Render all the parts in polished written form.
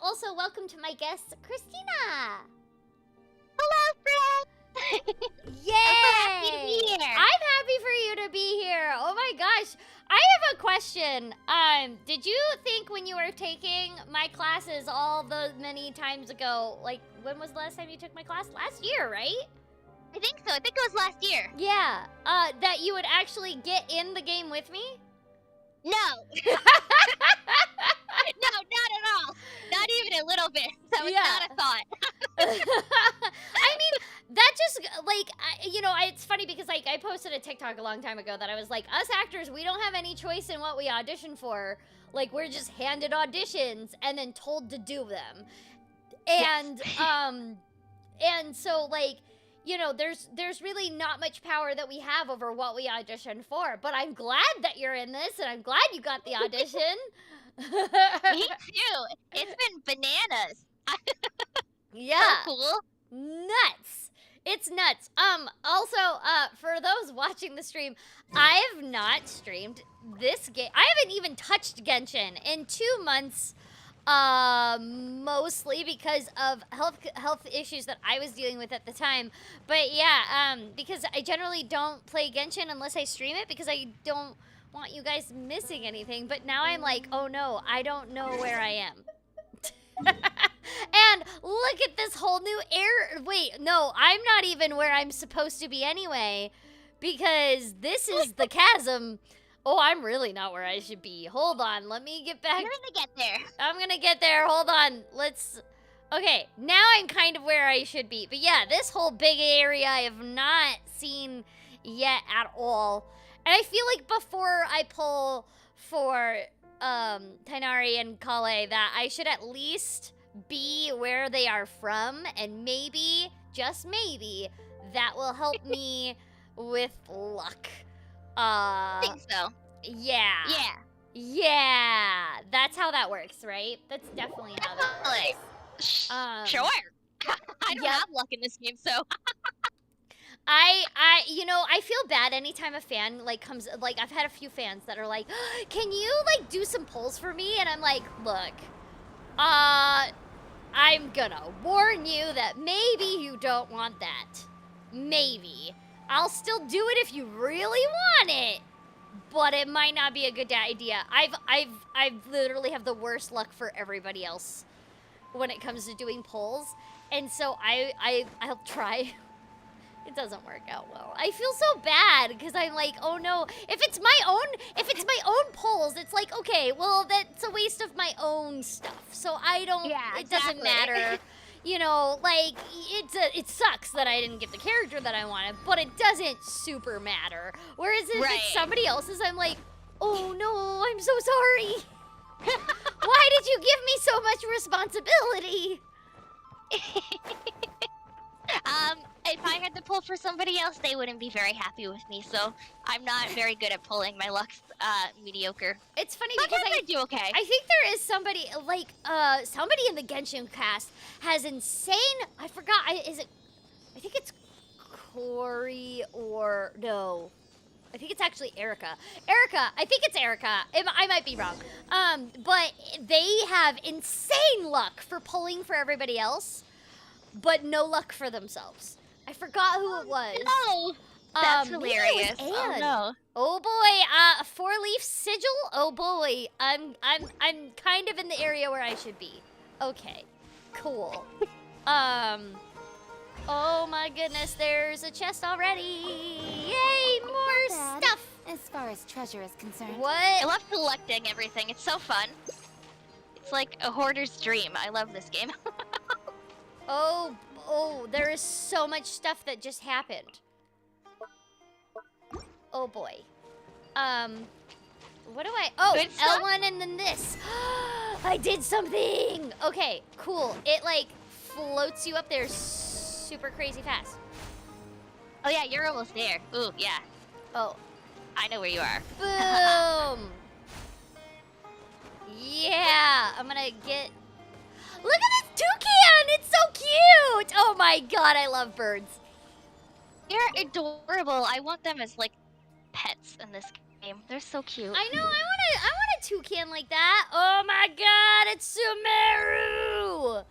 also welcome to my guest, Christina. Hello, friend. Yay! I'm so happy to be here. I'm happy for you to be here. Oh my gosh. I have a question. Did you think when you were taking my classes all the many times ago, like when was the last time you took my class? Last year, right? I think so. I think it was last year. Yeah. That you would actually get in the game with me? No. No, not at all. Not even a little bit. That was not a thought. I mean, that just, like, it's funny because, like, I posted a TikTok a long time ago that I was like, us actors, we don't have any choice in what we audition for. Like, we're just handed auditions and then told to do them. And, and so, like, there's really not much power that we have over what we audition for. But I'm glad that you're in this, and I'm glad you got the audition. Me too. It's been bananas. Yeah. So cool. Nuts. It's nuts. Also, for those watching the stream, I have not streamed this game. I haven't even touched Genshin in 2 months. Mostly because of health issues that I was dealing with at the time. But yeah, because I generally don't play Genshin unless I stream it because I don't want you guys missing anything. But now I'm like, oh no, I don't know where I am. And look at this whole new area. Wait, no, I'm not even where I'm supposed to be anyway, because this is the chasm. Oh, I'm really not where I should be. Hold on, let me get back. You're gonna get there. I'm gonna get there. Hold on. Okay, now I'm kind of where I should be. But yeah, this whole big area I have not seen yet at all. And I feel like before I pull for Tighnari and Collei that I should at least be where they are from, and maybe, just maybe, that will help me with luck. I think so. Yeah. Yeah. Yeah. That's how that works, right? That's definitely how that works. Sure. I don't have luck in this game, so. I feel bad anytime a fan, like, comes, like, I've had a few fans that are like, can you, like, do some polls for me? And I'm like, look, I'm gonna warn you that maybe you don't want that. Maybe. I'll still do it if you really want it, but it might not be a good idea. I've literally have the worst luck for everybody else when it comes to doing polls, and so I'll try. It doesn't work out well. I feel so bad because I'm like, oh no, if it's my own polls, it's like, okay, well, that's a waste of my own stuff. So I don't. Yeah, it doesn't matter. Like, it sucks that I didn't get the character that I wanted, but it doesn't super matter. Whereas if it's somebody else's, I'm like, oh no, I'm so sorry. Why did you give me so much responsibility? If I had to pull for somebody else, they wouldn't be very happy with me, so I'm not very good at pulling. My luck's mediocre. It's funny because I do okay. I think there is somebody, like, somebody in the Genshin cast has insane, I forgot, I think it's Corey or, no. I think it's actually Erica. I think it's Erica. I might be wrong. But they have insane luck for pulling for everybody else, but no luck for themselves. I forgot who it was. No! That's hilarious. Oh no. Oh boy, 4-leaf sigil? Oh boy, I'm kind of in the area where I should be. Okay, cool. Oh my goodness, there's a chest already. Yay, more stuff. As far as treasure is concerned. What? I love collecting everything. It's so fun. It's like a hoarder's dream. I love this game. Oh, there is so much stuff that just happened. Oh boy. What do I? Oh, L1 and then this. I did something. Okay, cool. It like floats you up there super crazy fast. Oh yeah, you're almost there. Ooh, yeah. Oh. I know where you are. Boom. Yeah, I'm gonna get... Look at this toucan! It's so cute! Oh my god, I love birds. They're adorable. I want them as, like, pets in this game. They're so cute. I know, I want want a toucan like that. Oh my god, it's Sumeru.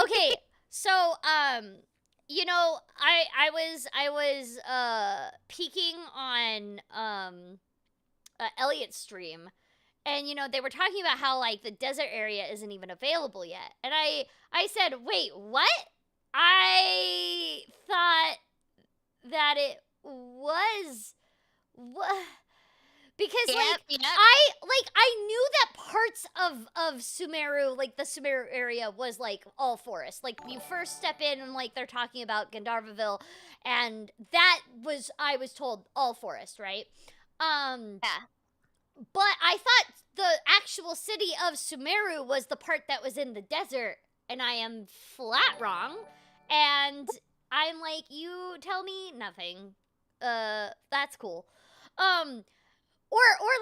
Okay, so you know, I was peeking on Elliot's stream, and you know they were talking about how like the desert area isn't even available yet, and I said, wait, what? I thought that it was what? Because I knew that parts of Sumeru, like the Sumeru area, was like all forest. Like you first step in and like they're talking about Gandharvaville, and that was, I was told, all forest, right? Yeah. But I thought the actual city of Sumeru was the part that was in the desert, and I am flat wrong. And I'm like, you tell me nothing. That's cool. Or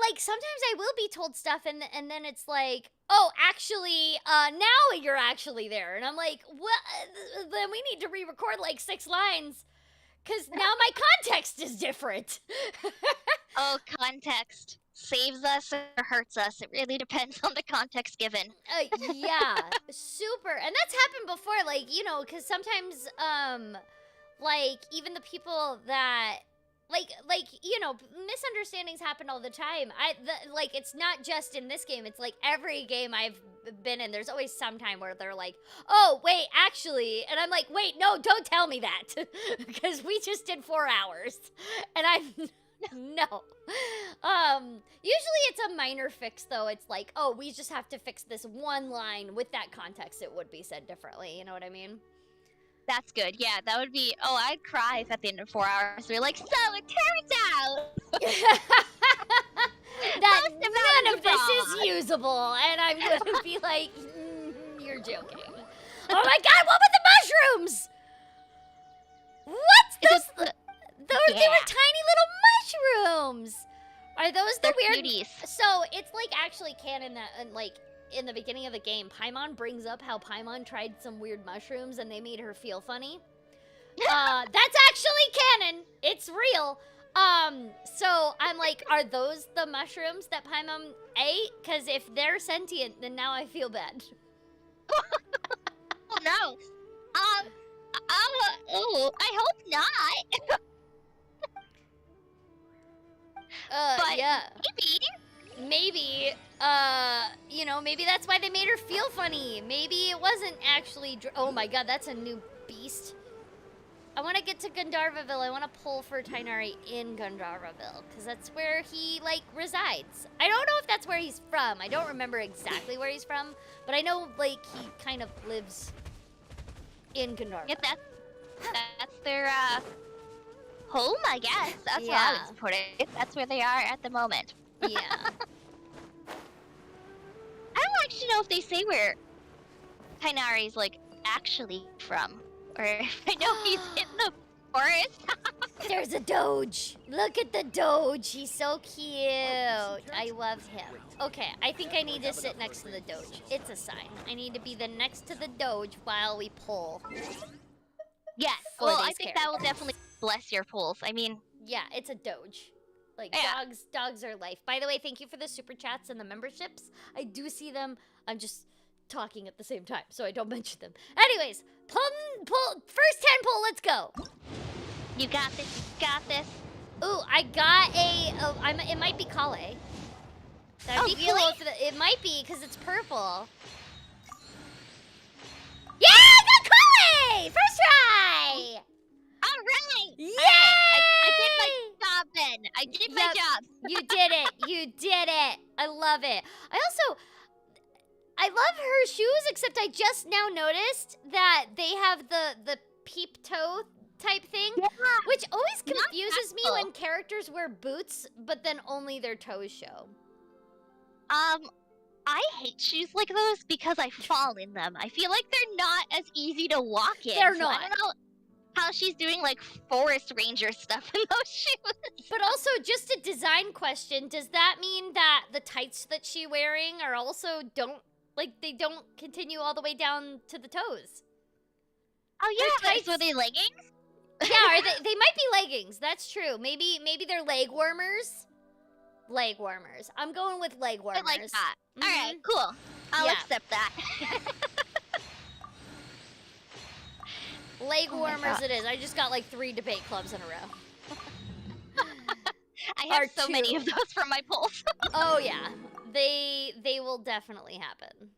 like sometimes I will be told stuff and then it's like, oh, actually, now you're actually there, and I'm like, what? Then we need to re-record like 6 lines, cause now my context is different. Oh, context saves us or hurts us. It really depends on the context given. Yeah, super, and that's happened before, like, you know, cause sometimes, like even the people that. Like you know, misunderstandings happen all the time. Like it's not just in this game. It's like every game I've been in. There's always some time where they're like, "Oh, wait, actually," and I'm like, "Wait, no, don't tell me that," because we just did 4 hours, and I'm no. Usually it's a minor fix though. It's like, "Oh, we just have to fix this one line with that context. It would be said differently." You know what I mean? That's good. Yeah, that would be. Oh, I'd cry if at the end of 4 hours we're like, so it turns out that most of none it of this was is usable, and I'm gonna be like, you're joking. Oh my god, what with the mushrooms? What? They were tiny little mushrooms. Are those the They're weird? cuties. So it's like actually canon that like in the beginning of the game, Paimon brings up how Paimon tried some weird mushrooms and they made her feel funny. That's actually canon. It's real. So I'm like, are those the mushrooms that Paimon ate? Because if they're sentient, then now I feel bad. Oh no. I hope not. But Yeah. maybe. You know, maybe that's why they made her feel funny. Maybe it wasn't actually. Oh my god, that's a new beast. I want to get to Gandharvaville. I want to pull for Tighnari in Gandharvaville, because that's where he, like, resides. I don't know if that's where he's from. I don't remember exactly where he's from, but I know, like, he kind of lives in Gandharvaville. Yeah, that's their, home, I guess. That's how I would put it. That's where they are at the moment. Yeah. I don't actually know if they say where Tighnari's, like, actually from. Or if I know he's in the forest. There's a Doge. Look at the Doge. He's so cute. I love him. Okay, I think I need to sit next to the Doge. It's a sign. I need to be the next to the Doge while we pull. Yes. Well, I think that will definitely bless your pulls. I mean, yeah, it's a Doge. Like, yeah. dogs are life. By the way, thank you for the super chats and the memberships. I do see them. I'm just talking at the same time, so I don't mention them. Anyways, pull, first 10 pull, let's go. You got this, you got this. Ooh, I got it might be Collei. That'd be really? cool it might be, because it's purple. Yeah, I got Collei! First try! All right! Yay! I did my job then. I did my job. You did it. You did it. I love it. I love her shoes, except I just now noticed that they have the peep toe type thing, which always confuses me when characters wear boots, but then only their toes show. I hate shoes like those because I fall in them. I feel like they're not as easy to walk in. They're so not. I don't know how she's doing like forest ranger stuff in those shoes. But also, just a design question, does that mean that the tights that she's wearing are also they don't continue all the way down to the toes? Oh yeah, tights. So are they leggings? Yeah, they might be leggings. That's true. Maybe they're leg warmers. leg warmers. I'm going with leg warmers. I like that. Mhm. All right, cool. I'll Yeah. accept that. Leg Oh my warmers God. it is. I just got like 3 debate clubs in a row. I have Or so many 2. of those from my polls. Oh yeah, they will definitely happen.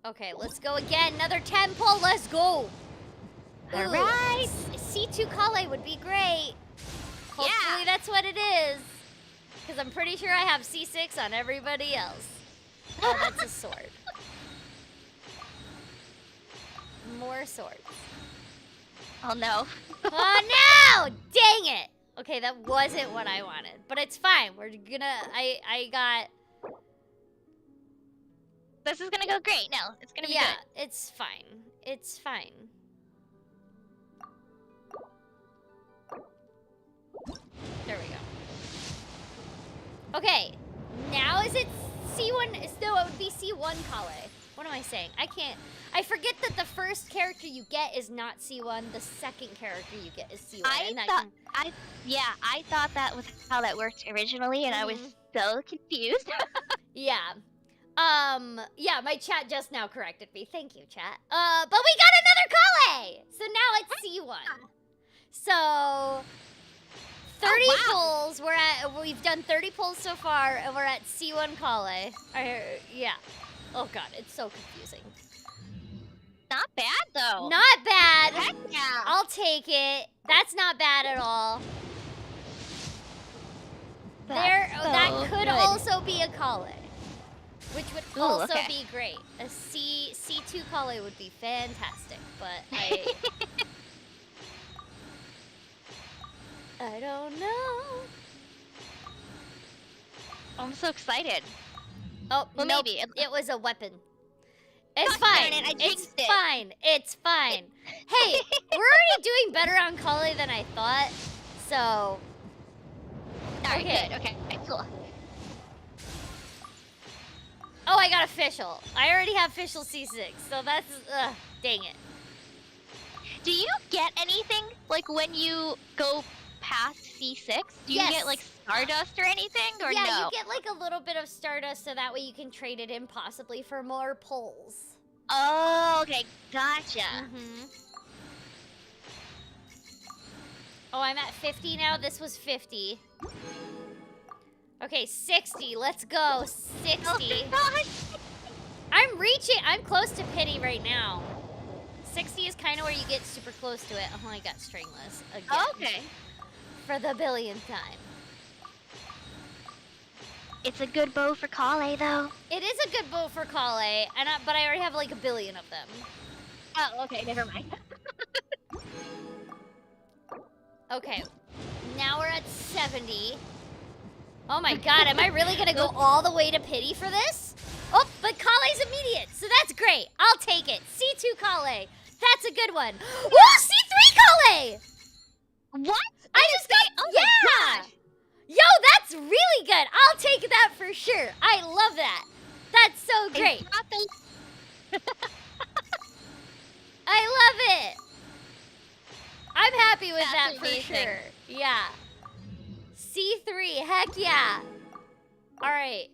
Okay, let's go again. Another 10 pull. Let's go. All Ooh, right. C2 Collei would be great. Hopefully that's what it is. Because I'm pretty sure I have C6 on everybody else. Oh, that's a sword. More swords. Oh no. Oh no! Dang it! Okay, that wasn't what I wanted. But it's fine. We're gonna... I got... This is gonna go great. No, it's gonna be Yeah, good. it's fine. It's fine. There we go. Okay, now is it C1? No, it would be C1 Collei. What am I saying? I can't. I forget that the first character you get is not C1. The second character you get is C1. I thought that was how that worked originally, and I was so confused. Yeah. Yeah, my chat just now corrected me. Thank you, chat. But we got another Collei! So now it's C1. So 30 pulls. We've done 30 pulls so far, and we're at C1 Collei. Yeah. Oh god, it's so confusing. Not bad though. Not bad. Heck yeah. I'll take it. That's not bad at all. That could also be a Collei, which would also be great. A C2 Collei would be fantastic, but I don't know. I'm so excited. Oh, well, nope, maybe it was a weapon. It's God fine. darn it, I It's jinxed it. fine. It's fine. Hey, we're already doing better on Collei than I thought. So, All right, okay. good. Okay, cool. Oh, I got official. I already have official C6, so that's dang it. Do you get anything like when you go past C6? Do you Yes. get like Stardust or anything, or Yeah, no? you get like a little bit of Stardust, so that way you can trade it in possibly for more pulls. Oh, okay, gotcha. Oh, I'm at 50 now. This was 50. Okay, 60. Let's go. 60. Oh gosh. I'm close to pity right now. 60 is kind of where you get super close to it. Oh, I got stringless again. Okay. For the billionth time. It's a good bow for Collei, though. It is a good bow for Collei, but I already have like a billion of them. Oh, okay, never mind. Okay, now we're at 70. Oh my god, am I really gonna go all the way to pity for this? Oh, but Collei's immediate, so that's great. I'll take it. C2 Collei. That's a good one. Whoa, C3 Collei! What? I just got, oh yeah! my gosh. Yo, that's really good. I'll take that for sure. I love that. That's so great. It's not the- I love it. I'm happy with that That's for amazing. sure. Yeah. C3, heck yeah. All right.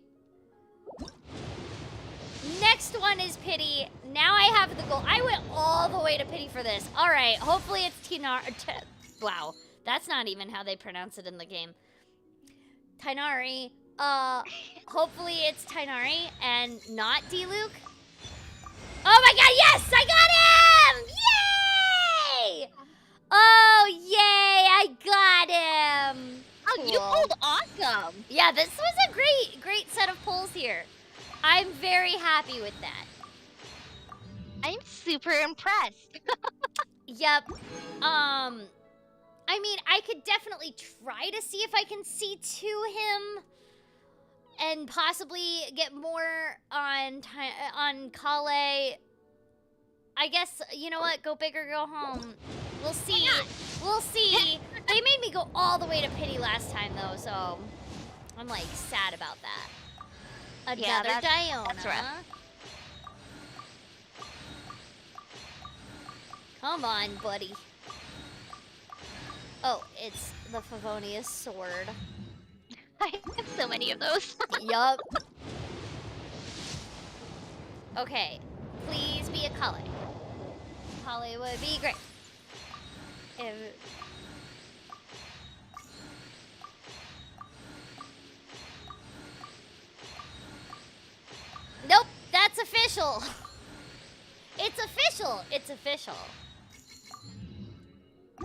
Next one is pity. Now I have the goal. I went all the way to pity for this. All right. Hopefully it's Tighnari. Wow. That's not even how they pronounce it in the game. Tighnari. Hopefully it's Tighnari and not D-Luke. Oh my god, yes! I got him! Yay! Oh, yay! I got him! Oh, you Cool. pulled awesome. Yeah, this was a great set of pulls here. I'm very happy with that. I'm super impressed. Yep. I mean, I could definitely try to see if I can see to him and possibly get more on Collei. I guess, you know what? Go big or go home. We'll see. We'll see. They made me go all the way to pity last time, though, so I'm, like, sad about that. Another Diona. That's rough. Come on, buddy. Oh, it's the Favonius sword. I have so many of those. Yup. Okay, please be a Collei. Collei would be great. Nope, that's official. It's official. It's official.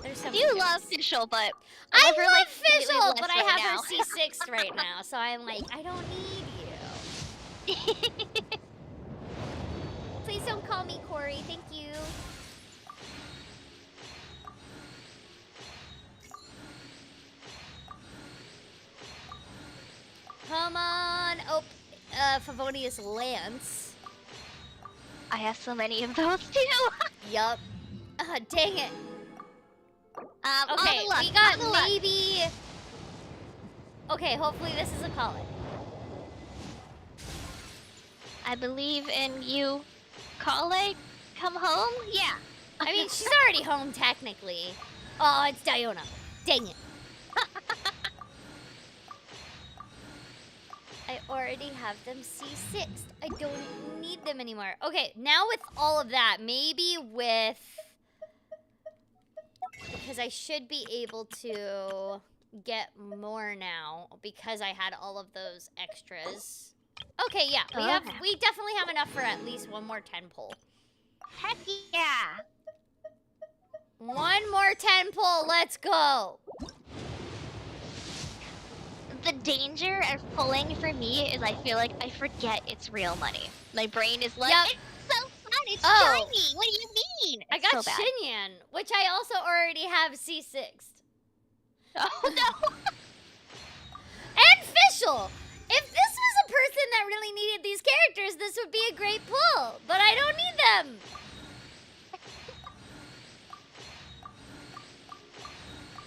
There's I do love Fischl, but I love her, love like, slightly Fischl, less but I right have now. her C6 right now, so I'm like, I don't need you. Please don't call me Corey. Thank you. Come on. Oh, Favonius Lance. I have so many of those too. Yup. Dang it. Okay, on the left, we got on the left. maybe... Okay, hopefully this is a Collei. I believe in you, Collei. Come home? Yeah. I mean, she's already home, technically. Oh, it's Diona. Dang it. I already have them C6. I don't need them anymore. Okay, now with all of that, maybe with... Because I should be able to get more now because I had all of those extras. Okay, yeah, we definitely have enough for at least one more 10 pull. Heck yeah. One more 10 pull, let's go. The danger of pulling for me is I feel like I forget it's real money. My brain is like, Yep. it's so fun, it's Oh. shiny. What do you mean? I It's got so bad. Xinyan, which I also already have C6. Oh no. And Fischl! If this was a person that really needed these characters, this would be a great pull. But I don't need them.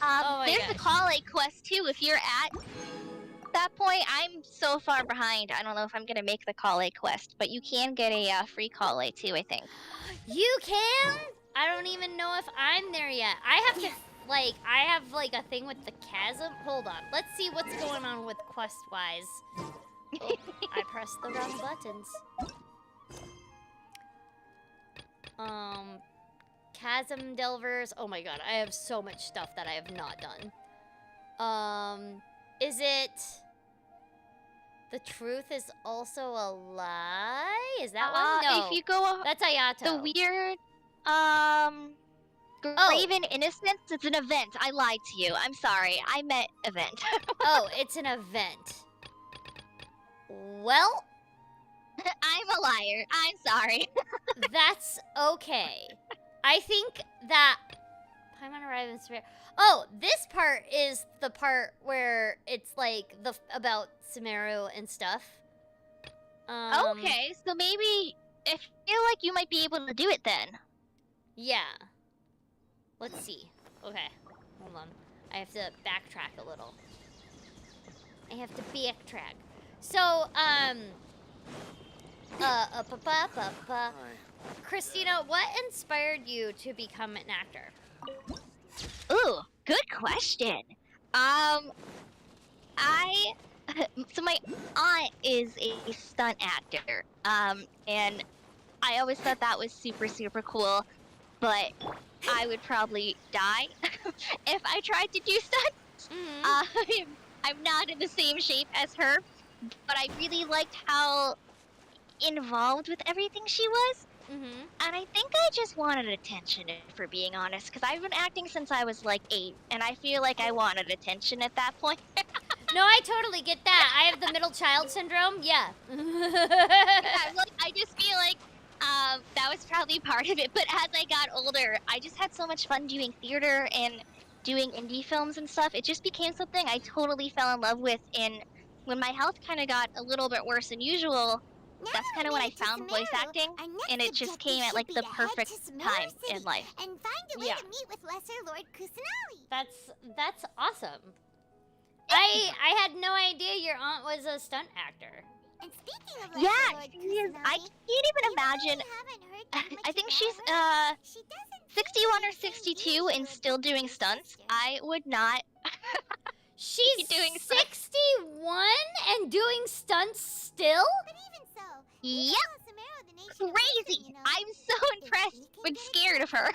Oh my There's the Collei quest too. If you're at that point, I'm so far behind. I don't know if I'm gonna make the Collei quest, but you can get a free Collei too, I think. You can? I don't even know if I'm there yet. I have to, like, I have, like, a thing with the chasm. Hold on. Let's see what's going on with quest-wise. Oh, I pressed the wrong buttons. Chasm Delvers. Oh my god, I have so much stuff that I have not done. Is it... The truth is also a lie? Is that one? No. If you go That's Ayato. the weird, Graven Innocence, it's an event. I lied to you. I'm sorry. I meant event. Oh, it's an event. Well, I'm a liar. I'm sorry. that's okay. I think that Paimon arrived in Spirit. Oh, this part is the part where it's like about Sumeru and stuff. Okay, so maybe I feel like you might be able to do it then. Yeah. Let's see. Okay, hold on. I have to backtrack a little. I have to backtrack. So, Christina, what inspired you to become an actor? Ooh, good question. So my aunt is a stunt actor. And I always thought that was super, super cool. But I would probably die if I tried to do stunts. Mm-hmm. I'm not in the same shape as her, but I really liked how involved with everything she was. Mm-hmm. And I think I just wanted attention, for being honest, because I've been acting since I was like 8, and I feel like I wanted attention at that point. No, I totally get that. I have the middle child syndrome. Yeah. Yeah, like, I just feel like that was probably part of it. But as I got older, I just had so much fun doing theater and doing indie films and stuff. It just became something I totally fell in love with. And when my health kind of got a little bit worse than usual, that's kind of when I found voice acting, and it just came at like the perfect time in life. And find a way to meet with Lesser Lord Kusanali. That's awesome. I had no idea your aunt was a stunt actor. And speaking of Lesser Lord she is. Kusanali, I can't even imagine. I think she's 61 or 62 and still doing stunts. I would not. She's doing 61 and doing stunts still? But even so, Yep. Crazy. I'm so impressed but scared of her.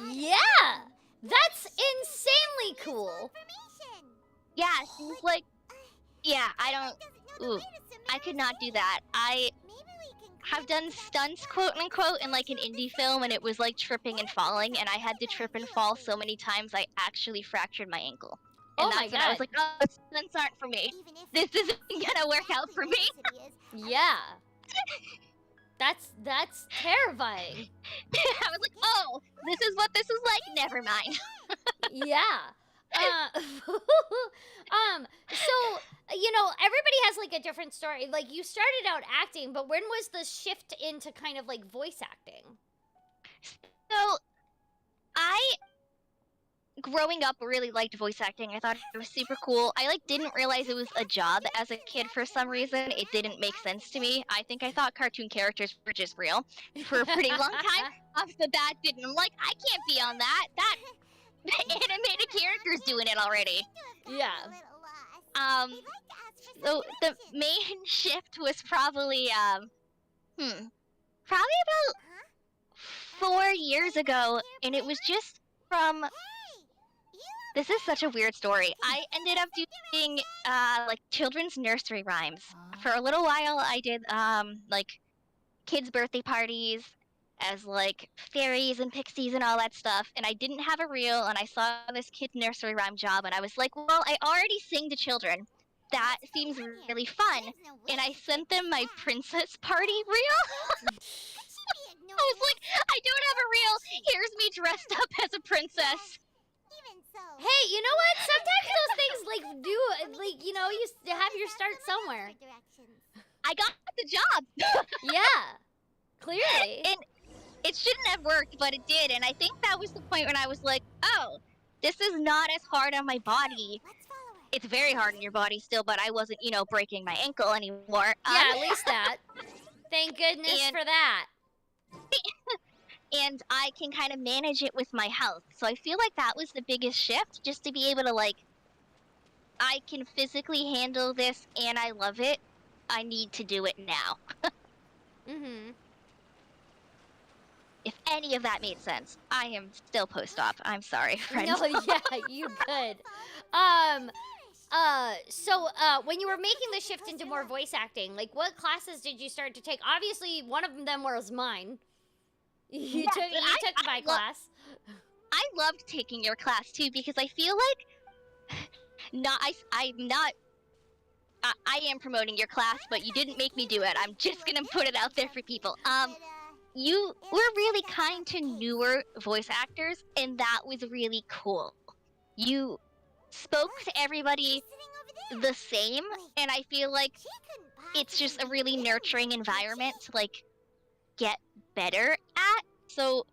Yeah. That's insanely cool. Yeah, she's like, yeah, I don't, ooh, I could not do that. I have done stunts, quote unquote, in like an indie film, and it was like tripping and falling, and I had to trip and fall so many times I actually fractured my ankle. And Oh my that's when I was God. like, oh, stunts aren't for me. This isn't gonna work out for me. Yeah. That's terrifying. I was like, oh, this is what this is like? Never mind. Yeah. So, you know, everybody has like a different story. Like, you started out acting, but when was the shift into kind of like voice acting? So, I, growing up, really liked voice acting. I thought it was super cool. I like didn't realize it was a job as a kid for some reason. It didn't make sense to me. I think I thought cartoon characters were just real for a pretty long time. Off the bat, didn't. I'm like, I can't be on that. That animated character's doing it already. Yeah. So the main shift was probably probably about 4 years ago, and it was just from. This is such a weird story. I ended up doing like children's nursery rhymes. For a little while I did like kids' birthday parties as like fairies and pixies and all that stuff, and I didn't have a reel, and I saw this kid nursery rhyme job, and I was like, well, I already sing to children. That seems really fun. And I sent them my princess party reel. I was like, I don't have a reel. Here's me dressed up as a princess. Hey, you know what? Sometimes those things like do like, you know, you have your start somewhere. I got the job. Yeah. Clearly. And it shouldn't have worked, but it did. And I think that was the point when I was like, oh, this is not as hard on my body. It's very hard on your body still, but I wasn't, you know, breaking my ankle anymore. Yeah, at least that. Thank goodness for that. And I can kind of manage it with my health. So I feel like that was the biggest shift, just to be able to, like, I can physically handle this and I love it. I need to do it now. Mm-hmm. If any of that made sense. I am still post-op. I'm sorry, friends. No, yeah, you could. So when you were making the shift into more voice acting, like, what classes did you start to take? Obviously, one of them was mine. You took my class. I loved taking your class too, because I feel like I am promoting your class, but you didn't make me do it. I'm just gonna put it out there for people. You were really kind to newer voice actors, and that was really cool. You spoke to everybody the same, and I feel like it's just a really nurturing environment to, like, get better at. So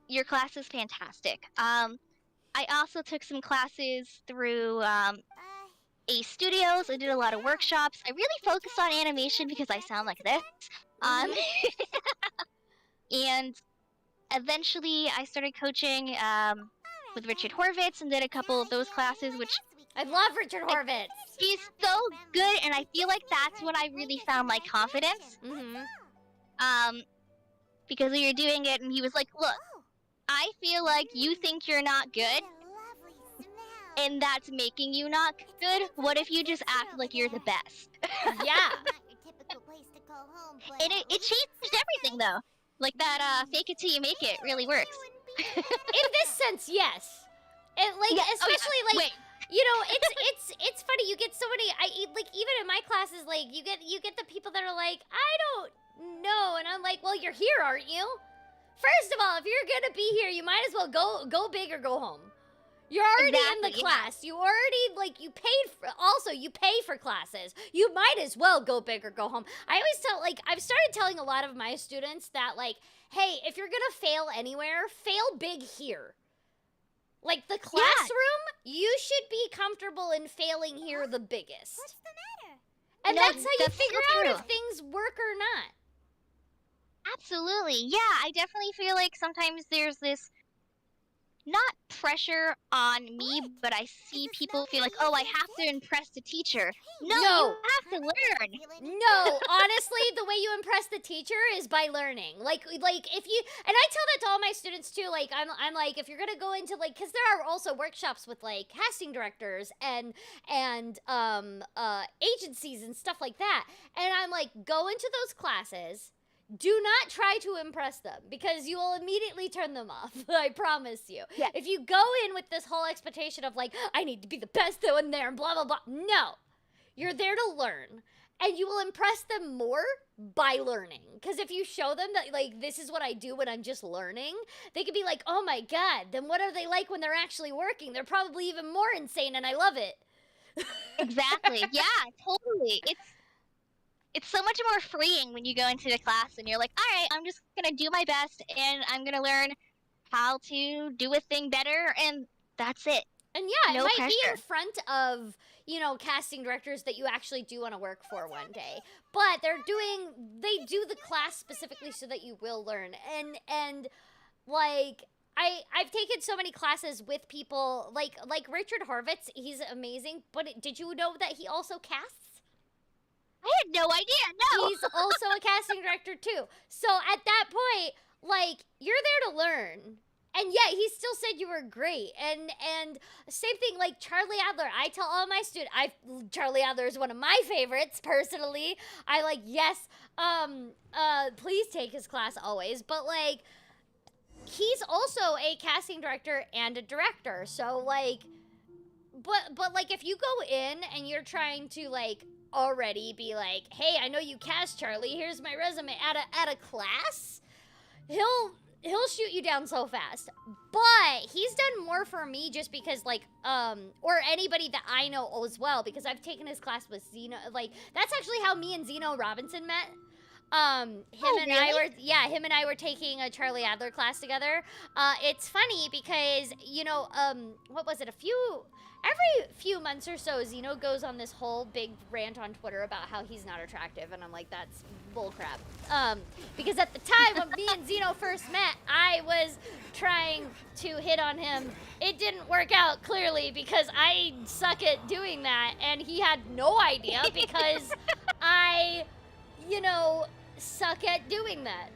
your class is fantastic. I also took some classes through A Studios. I did a lot of workshops. I really focused on animation because I sound like this. And eventually I started coaching with Richard Horvitz and did a couple of those classes, which I love Richard Horvitz. He's so good, and I feel like that's when I really found my confidence. Because we were doing it, and he was like, look, I feel like you think you're not good, and that's making you not good. What if you just act like you're the best? Yeah. And it changed everything, though. Like that fake it till you make it really works. In this sense, yes. And like, yeah, especially like, you know, it's funny. You get so many. Like, even in my classes, like you get the people that are like, I don't know, and I'm like, well, you're here, aren't you? First of all, if you're gonna be here, you might as well go big or go home. You're already in the class. You already, like, you pay for classes. You might as well go big or go home. I always tell, like, I've started telling a lot of my students that, like, hey, if you're gonna fail anywhere, fail big here. Like, the classroom, you should be comfortable in failing here the biggest. What's the matter? And that's how you figure out if things work or not. Absolutely. Yeah, I definitely feel like sometimes there's this not pressure on me, but I see people feel like, oh, I have to impress the teacher. No, you have to learn. No, honestly, the way you impress the teacher is by learning. Like if you, and I tell that to all my students too. Like I'm like, if you're gonna go into like, because there are also workshops with like casting directors and agencies and stuff like that. And I'm like, go into those classes. Do not try to impress them because you will immediately turn them off. I promise you. Yeah. If you go in with this whole expectation of like, I need to be the best though in there and blah, blah, blah. No. You're there to learn. And you will impress them more by learning. Because if you show them that, like, this is what I do when I'm just learning, they could be like, oh my God, then what are they like when they're actually working? They're probably even more insane and I love it. Exactly. Yeah, totally. It's so much more freeing when you go into the class and you're like, all right, I'm just going to do my best and I'm going to learn how to do a thing better and that's it. And yeah, no it might pressure. be in front of, you know, casting directors that you actually do want to work for one day. But they do the class specifically so that you will learn. And like, I've taken so many classes with people, like Richard Horvitz, he's amazing, but did you know that he also casts? I had no idea, no! He's also a casting director too. So at that point, like, you're there to learn. And yet he still said you were great. And same thing like Charlie Adler. I tell all my students, Charlie Adler is one of my favorites personally. I like, yes, please take his class always. But like, he's also a casting director and a director. So like, but like if you go in and you're trying to like already be like, hey, I know you cast Charlie. Here's my resume at a class. He'll shoot you down so fast. But he's done more for me just because like or anybody that I know as well because I've taken his class with Zeno. Like that's actually how me and Zeno Robinson met. Him and I were taking a Charlie Adler class together. It's funny because, you know, what was it? Every few months or so, Zeno goes on this whole big rant on Twitter about how he's not attractive, and I'm like, that's bullcrap. Because at the time when me and Zeno first met, I was trying to hit on him. It didn't work out, clearly, because I suck at doing that, and he had no idea because I, you know, suck at doing that.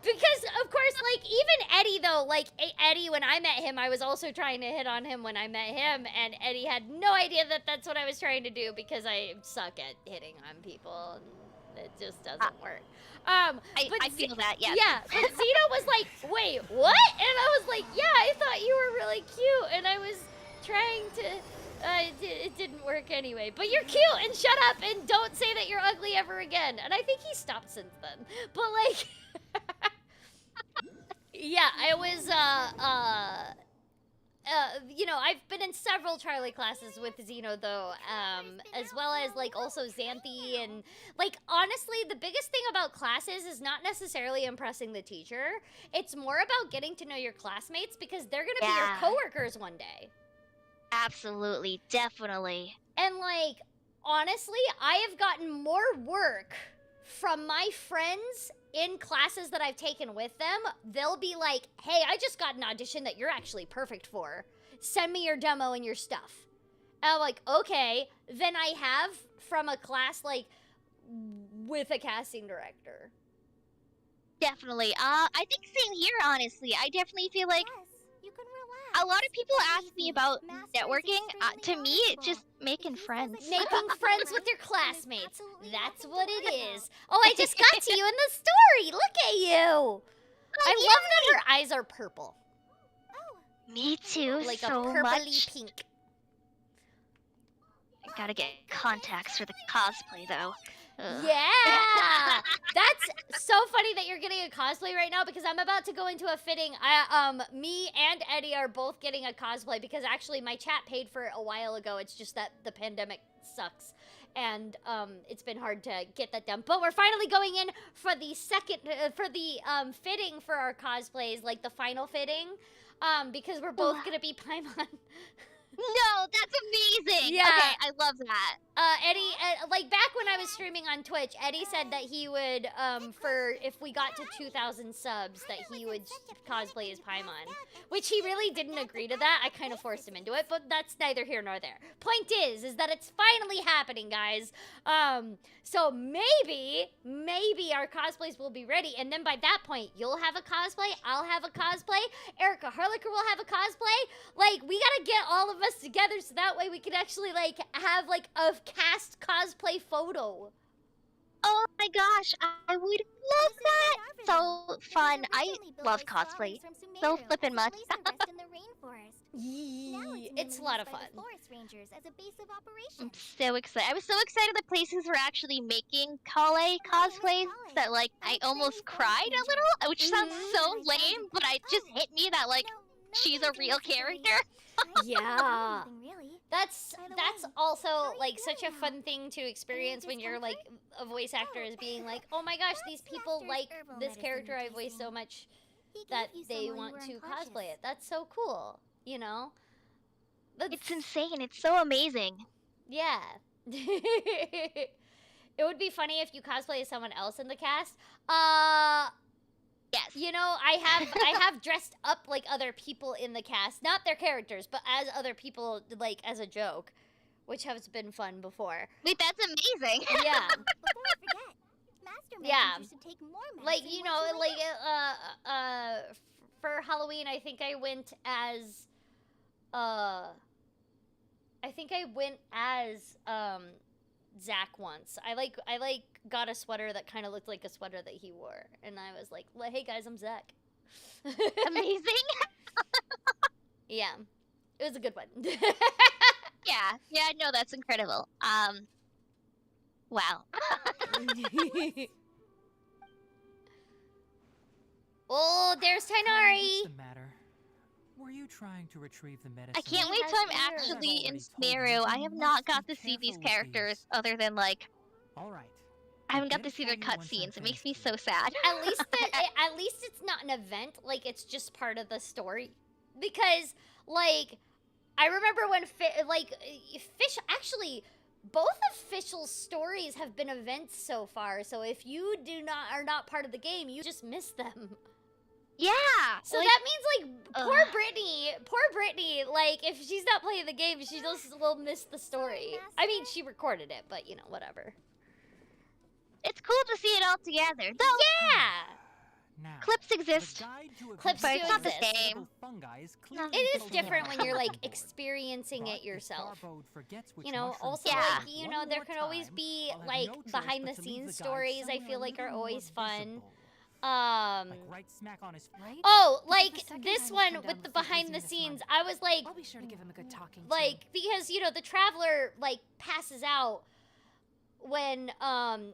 Because, of course, like, even Eddie, though, like, Eddie, when I met him, I was also trying to hit on him when I met him, and Eddie had no idea that that's what I was trying to do because I suck at hitting on people, and it just doesn't work. I feel that, yeah. Yeah, but Zeno was like, wait, what? And I was like, yeah, I thought you were really cute, and I was trying to, it didn't work anyway. But you're cute, and shut up, and don't say that you're ugly ever again. And I think he stopped since then. But, like... Yeah, I was, you know, I've been in several Charlie classes with Zeno, though, as well as, like, also Xanthi, and, like, honestly, the biggest thing about classes is not necessarily impressing the teacher. It's more about getting to know your classmates, because they're gonna be your coworkers one day. Absolutely, definitely. And, like, honestly, I have gotten more work from my friends in classes that I've taken with them. They'll be like, hey, I just got an audition that you're actually perfect for. Send me your demo and your stuff. And I'm like, okay. Then I have from a class, like, with a casting director. Definitely. I think same here, honestly. I definitely feel like a lot of people ask me about networking. To me, it's just making friends. Making friends with your classmates. That's what it is. Oh, I just got to you in the story. Look at you. I love that her eyes are purple. Me too, like so a purpley much. pink. I gotta get contacts for the cosplay, though. Ugh. Yeah, that's so funny that you're getting a cosplay right now because I'm about to go into a fitting. Me and Eddie are both getting a cosplay because actually my chat paid for it a while ago. It's just that the pandemic sucks, and it's been hard to get that done. But we're finally going in for the fitting for our cosplays, like the final fitting, because we're both gonna be Paimon. No, that's amazing. Yeah. Okay, I love that. Eddie, like back when I was streaming on Twitch, Eddie said that he would, for if we got to 2,000 subs, that he would cosplay as Paimon. Which he really didn't agree to that. I kind of forced him into it, but that's neither here nor there. Point is that it's finally happening, guys. So maybe our cosplays will be ready, and then by that point, you'll have a cosplay, I'll have a cosplay, Erica Harlicker will have a cosplay. Like, we gotta get all of us together so that way we can actually, like, have, like, a cast cosplay photo. Oh my gosh, I would love that. So fun. I love cosplay. So flippin' much. It's a lot of fun. I'm so excited. I was so excited that places were actually making Collei cosplays that, like, I almost cried a little, which sounds so lame, but it just hit me that, like, she's a real character. Yeah. That's also, like, such a fun thing to experience when you're, like, a voice actor, is being like, oh my gosh, these people like this character I voice so much that they want to cosplay it. That's so cool, you know? It's insane. It's so amazing. Yeah. It would be funny if you cosplay as someone else in the cast. Yes. You know, I have dressed up like other people in the cast, not their characters, but as other people, like as a joke, which has been fun before. Wait, that's amazing. Yeah. Before I forget, Master Yeah. you should take more medicine Like, you know, once like wake up. for Halloween, I think I went as Zach once. I got a sweater that kind of looked like a sweater that he wore, and I was like, "Hey guys, I'm Zach." Amazing. Yeah, it was a good one. Yeah, no, that's incredible. Wow. Oh, there's Tighnari. What's the matter? Were you trying to retrieve the medicine? I can't wait till I'm actually in Smeru. I have not got to see these characters other than, like, All right. I haven't got to see their cutscenes. It makes me so sad. At least it's not an event. Like, it's just part of the story. Because, like, I remember when actually, both official stories have been events so far. So if you are not part of the game, you just miss them. Yeah. So like, that means, like, poor Brittany, like, if she's not playing the game, she just will miss the story. I mean, she recorded it, but, you know, whatever. It's cool to see it all together. Though, Yeah! Now, clips exist. Clips But do it's not the exist. same. It is different when you're, like, experiencing it yourself. You know, also, Yeah. like, you know, there can always be, like, behind-the-scenes stories I feel like are always fun. Oh, like, this one with the behind-the-scenes, I was like, I'll be sure to give him a good talking to. like, because, you know, the Traveler, like, passes out when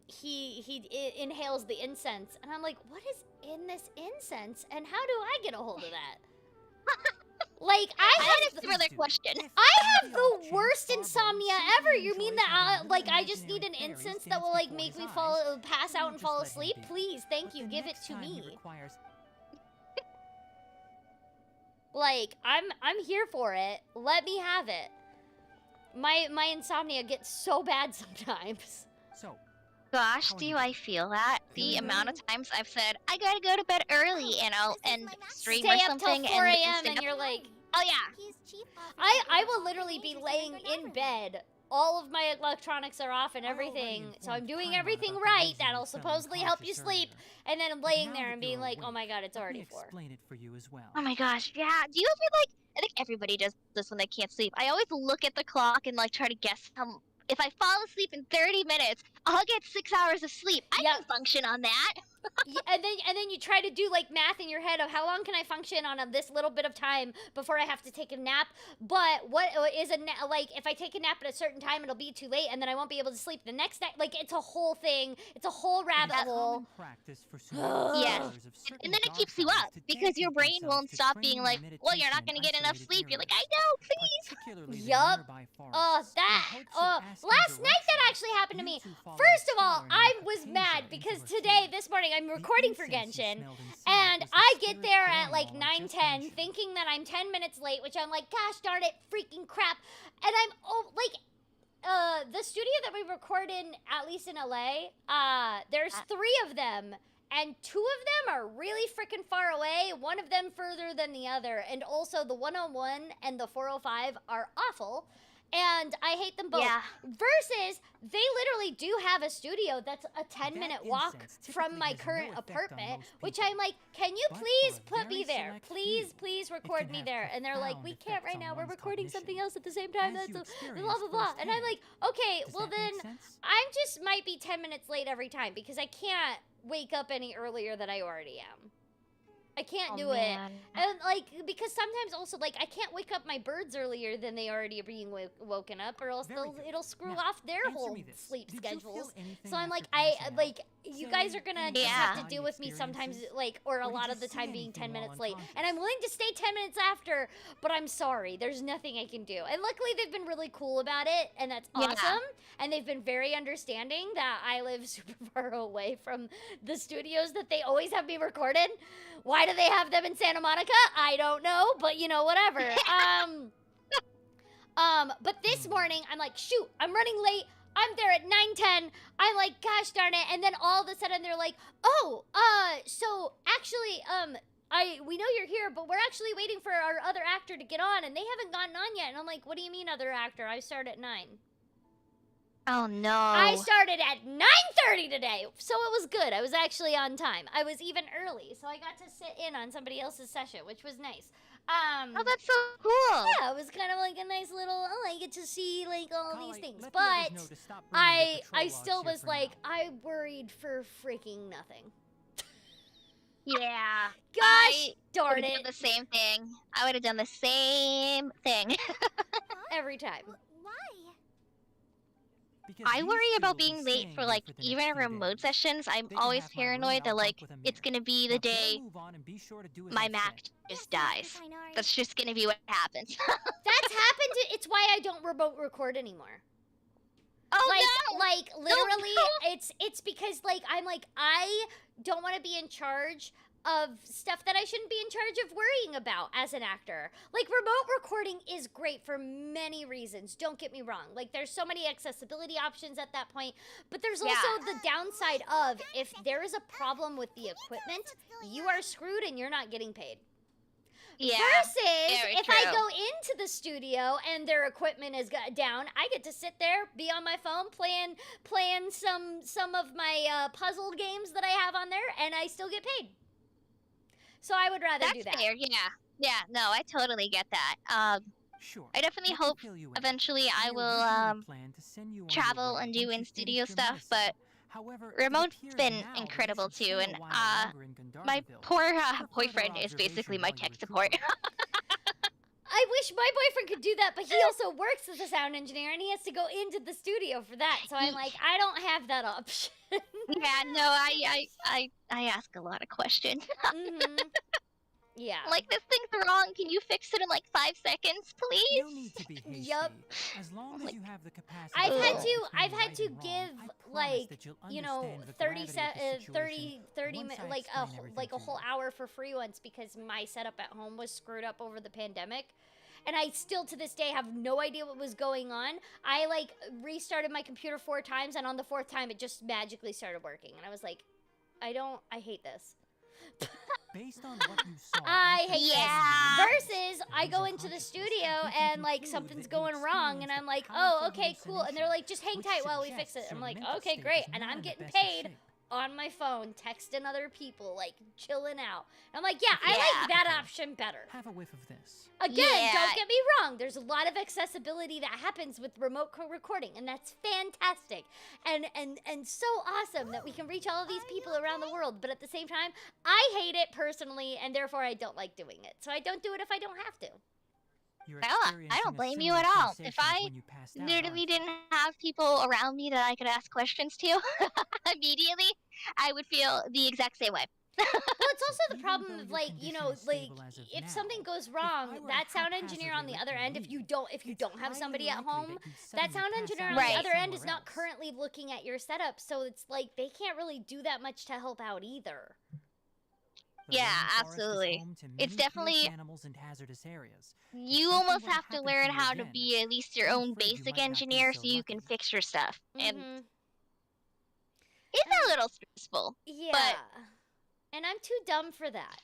he inhales the incense, and I'm like, what is in this incense, and how do I get a hold of that? Like, I had a similar question. have the worst insomnia ever. You mean that I just need an incense that will, like, make me pass out and fall asleep? Please, thank you, give it to me. Like, I'm here for it. Let me have it. My insomnia gets so bad sometimes. So, Gosh, do I feel that? The amount of times I've said, I gotta go to bed early and I'll stream Stay or up something till 4 and a.m. stay and up- you're like, oh yeah. I will literally be laying in bed. All of my electronics are off and everything, so I'm doing everything right. That'll supposedly help you sleep, and then I'm laying there and being like, oh my god, it's already 4. Explain it for you as well. Oh my gosh, yeah. Do you ever, like, I think everybody does this when they can't sleep. I always look at the clock and, like, try to guess how, if I fall asleep in 30 minutes, I'll get 6 hours of sleep. I can function on that. Yeah, and then you try to do, like, math in your head of how long can I function on this little bit of time before I have to take a nap. But what is like, if I take a nap at a certain time, it'll be too late, and then I won't be able to sleep the next night. Like, it's a whole thing. It's a whole rabbit hole. Yes. And then it keeps you up because your brain won't stop being like, well, you're not going to get enough sleep. You're like, I know, please. particularly the Yup. nearby forests, Oh, in that. hopes of Oh, asking last night that directions. actually happened to You me. two followed First of all, Star I and was Acacia mad into because her today, cave. this morning, I'm The recording for incense you Genshin, smelled inside and was the I get spirit there growing at like all I just 9:10, mentioned. thinking that I'm 10 minutes late, which I'm like, gosh darn it, freaking crap. And I'm, the studio that we record in, at least in LA, there's 3 of them, and 2 of them are really freaking far away, one of them further than the other, and also the 101 and the 405 are awful, and I hate them both. Yeah. Versus, they literally do have a studio that's a 10-minute walk incense from typically my has no current effect on apartment, most which people. I'm like, can you But please for a put me very there? select Please, few, please it record can me have there. And they're like, profound we can't effects right on now. We're one's recording something cognition. else at the same time. As That's you blah, blah, blah. And I'm firsthand. like, okay, Does well that then make sense? I'm just might be 10 minutes late every time because I can't wake up any earlier than I already am. I can't do it. And like, because sometimes also like I can't wake up my birds earlier than they already are being woken up, or else Very good. it'll screw Now, off their answer whole me this. sleep Did you feel schedules. anything So I'm like, after passing out? like, you guys Say, are gonna any just have to out-of-body deal with me sometimes, experiences? like, or a Or did lot you of the see time being 10 anything while minutes late. And unconscious? I'm willing to stay 10 minutes after, but I'm sorry, there's nothing I can do. And luckily they've been really cool about it, and that's Yeah. awesome. And they've been very understanding that I live super far away from the studios that they always have me recorded. Why do they have them in Santa Monica? I don't know, but you know, whatever. But this morning, I'm like, shoot, I'm running late. I'm there at 9:10. I'm like, gosh darn it. And then all of a sudden they're like, oh, so actually, we know you're here, but we're actually waiting for our other actor to get on, and they haven't gotten on yet. And I'm like, what do you mean other actor? I start at 9. Oh no. I started at 9:30 today, so it was good. I was actually on time. I was even early, so I got to sit in on somebody else's session, which was nice. Oh, that's so cool. Yeah, it was kind of like a nice little, I get to see like all these Collei, things. let the others But know to stop bringing the patrol I logs still here was for like, now. I worried for freaking nothing. Yeah. Gosh I darn would have done it, the same thing. I would have done the same thing. every time. Why? Because I these worry two about will be being late staying for here like for the even next few remote days. sessions. I'm They can always have my room paranoid and that I'll like bunk with them it's there. gonna be Now the better day move on and be sure to do as my I Mac say. just Yes, dies. Mr. Tighnari. That's just gonna be what happens. That's happened to, it's why I don't remote record anymore. Oh no! Like literally, no. it's because like I'm like I don't want to be in charge of stuff that I shouldn't be in charge of worrying about as an actor. Like remote recording is great for many reasons. Don't get me wrong. Like there's so many accessibility options at that point, but there's also Yeah. the downside of if there is a problem with the equipment, you are screwed and you're not getting paid. Yeah. Versus, very if I true. go into the studio and their equipment is down, I get to sit there, be on my phone, playing some of my puzzle games that I have on there, and I still get paid. So I would rather That's do that. fair. Yeah. Yeah. No, I totally get that. Sure. I definitely let me hope fill you in. eventually I We will originally planned to send you on your travel way and do once you in-studio finished your stuff, medicine. but However, it remote's appears been now that you incredible should too, stay a and while longer in my Gandharville. poor For further boyfriend is basically observation my while you tech support. recuperate. I wish my boyfriend could do that, but he also works as a sound engineer and he has to go into the studio for that. So I'm like, I don't have that option. Yeah, no, I ask a lot of questions. Mhm. Yeah. Like, this thing's wrong. Can you fix it in like 5 seconds, please? No need to be hasty. Yup. As long as you have the capacity. I've to had tell to between I've had right to and wrong, give I promise like that you'll you know understand the 30 gravity of the 30 situation 30 once mi- I like a explain everything like a to whole you. hour for free once because my setup at home was screwed up over the pandemic. And I still to this day have no idea what was going on. I like restarted my computer 4 times and on the 4th time it just magically started working. And I was like, I hate this. Based on what you saw, I after hate seeing Yeah. the Versus, images I of go his into the unconsciousness, studio we can and like conclude something's that you going wrong, and experienced I'm a like, powerful oh, okay, cool. And they're like, just hang which tight while we fix it. suggests I'm your like, mental okay, state great. is And not I'm in the getting best of paid shape. on my phone, texting other people, like chilling out. I'm like, yeah, I Yeah. like that option better. Have a whiff of this. Again, Yeah. don't get me wrong. There's a lot of accessibility that happens with remote recording, and that's fantastic, and so awesome that we can reach all of these people around the world. But at the same time, I hate it personally, and therefore I don't like doing it. So I don't do it if I don't have to. You're I experiencing don't a blame you similar at all. sensation If as I when you passed out, literally aren't you? didn't have people around me that I could ask questions to immediately, I would feel the exact same way. Well, it's also the Even problem though of your like, you condition know, is like stable as of if now, something goes if wrong, I were to that sound engineer on the haphazardly other let you end, if you leave, don't have it's somebody at highly home, likely that you'd suddenly sound pass engineer out on the Right. other end is somewhere not else. currently looking at your setup, so it's like they can't really do that much to help out either. The Yeah, rainforest is absolutely. home to It's many fierce definitely animals and hazardous areas. you something almost were to have to happen to learn you how to again, be at least your I'm own afraid you basic might not be engineer so so you can lucky. fix your stuff. And Mm-hmm. it's a little stressful. Yeah. And I'm too dumb for that.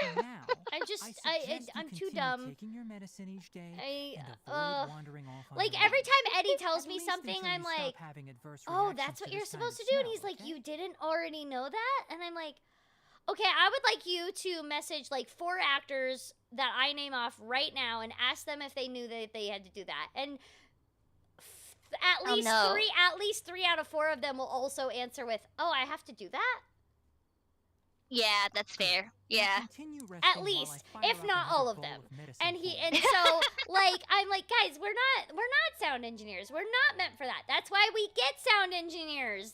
For now, I'm just, I I suggest you I'm too continue dumb. taking your medicine each day I, and avoid wandering off on like your every own. time Eddie tells At me least something, until I'm you stop like, having adverse oh, reactions that's to what you're this kind supposed of to do. And smell, he's like, okay? you didn't already know that? And I'm like, okay, I would like you to message like 4 actors that I name off right now and ask them if they knew that they had to do that. And Oh, no. at least 3 out of 4 of them will also answer with, oh, I have to do that? Yeah, that's fair. Now Yeah. continue resting At while least, I fire if up not another all of bowl them. medicine And for he you. and so like I'm like, guys, we're not sound engineers. We're not meant for that. That's why we get sound engineers.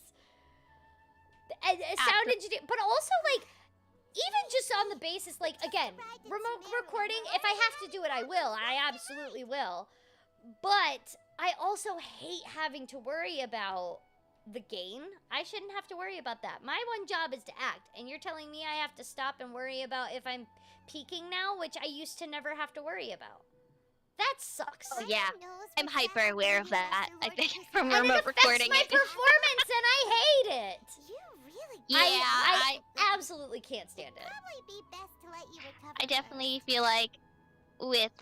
Sound engineer, but also like even just on the basis like again, remote recording, if I have to do it I will. I absolutely will. But I also hate having to worry about the gain. I shouldn't have to worry about that. My one job is to act, and you're telling me I have to stop and worry about if I'm peaking now, which I used to never have to worry about. That sucks. Oh, yeah. I'm hyper aware of that, I think, from And it remote affects recording my it. performance, and I hate it. You really Yeah, I absolutely can't stand it. probably be best to let you recover. I definitely feel like with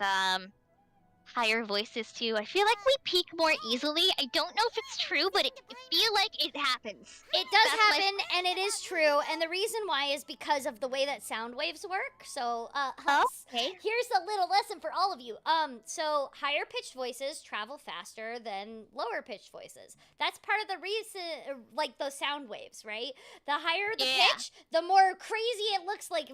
higher voices too, I feel like we peak more easily. I don't know if it's true, but I feel like it happens. It does That's my- happen, and it is true. And the reason why is because of the way that sound waves work. So, Okay. here's a little lesson for all of you. So higher pitched voices travel faster than lower pitched voices. That's part of the reason, like the sound waves, right? The higher the Yeah. pitch, the more crazy it looks like.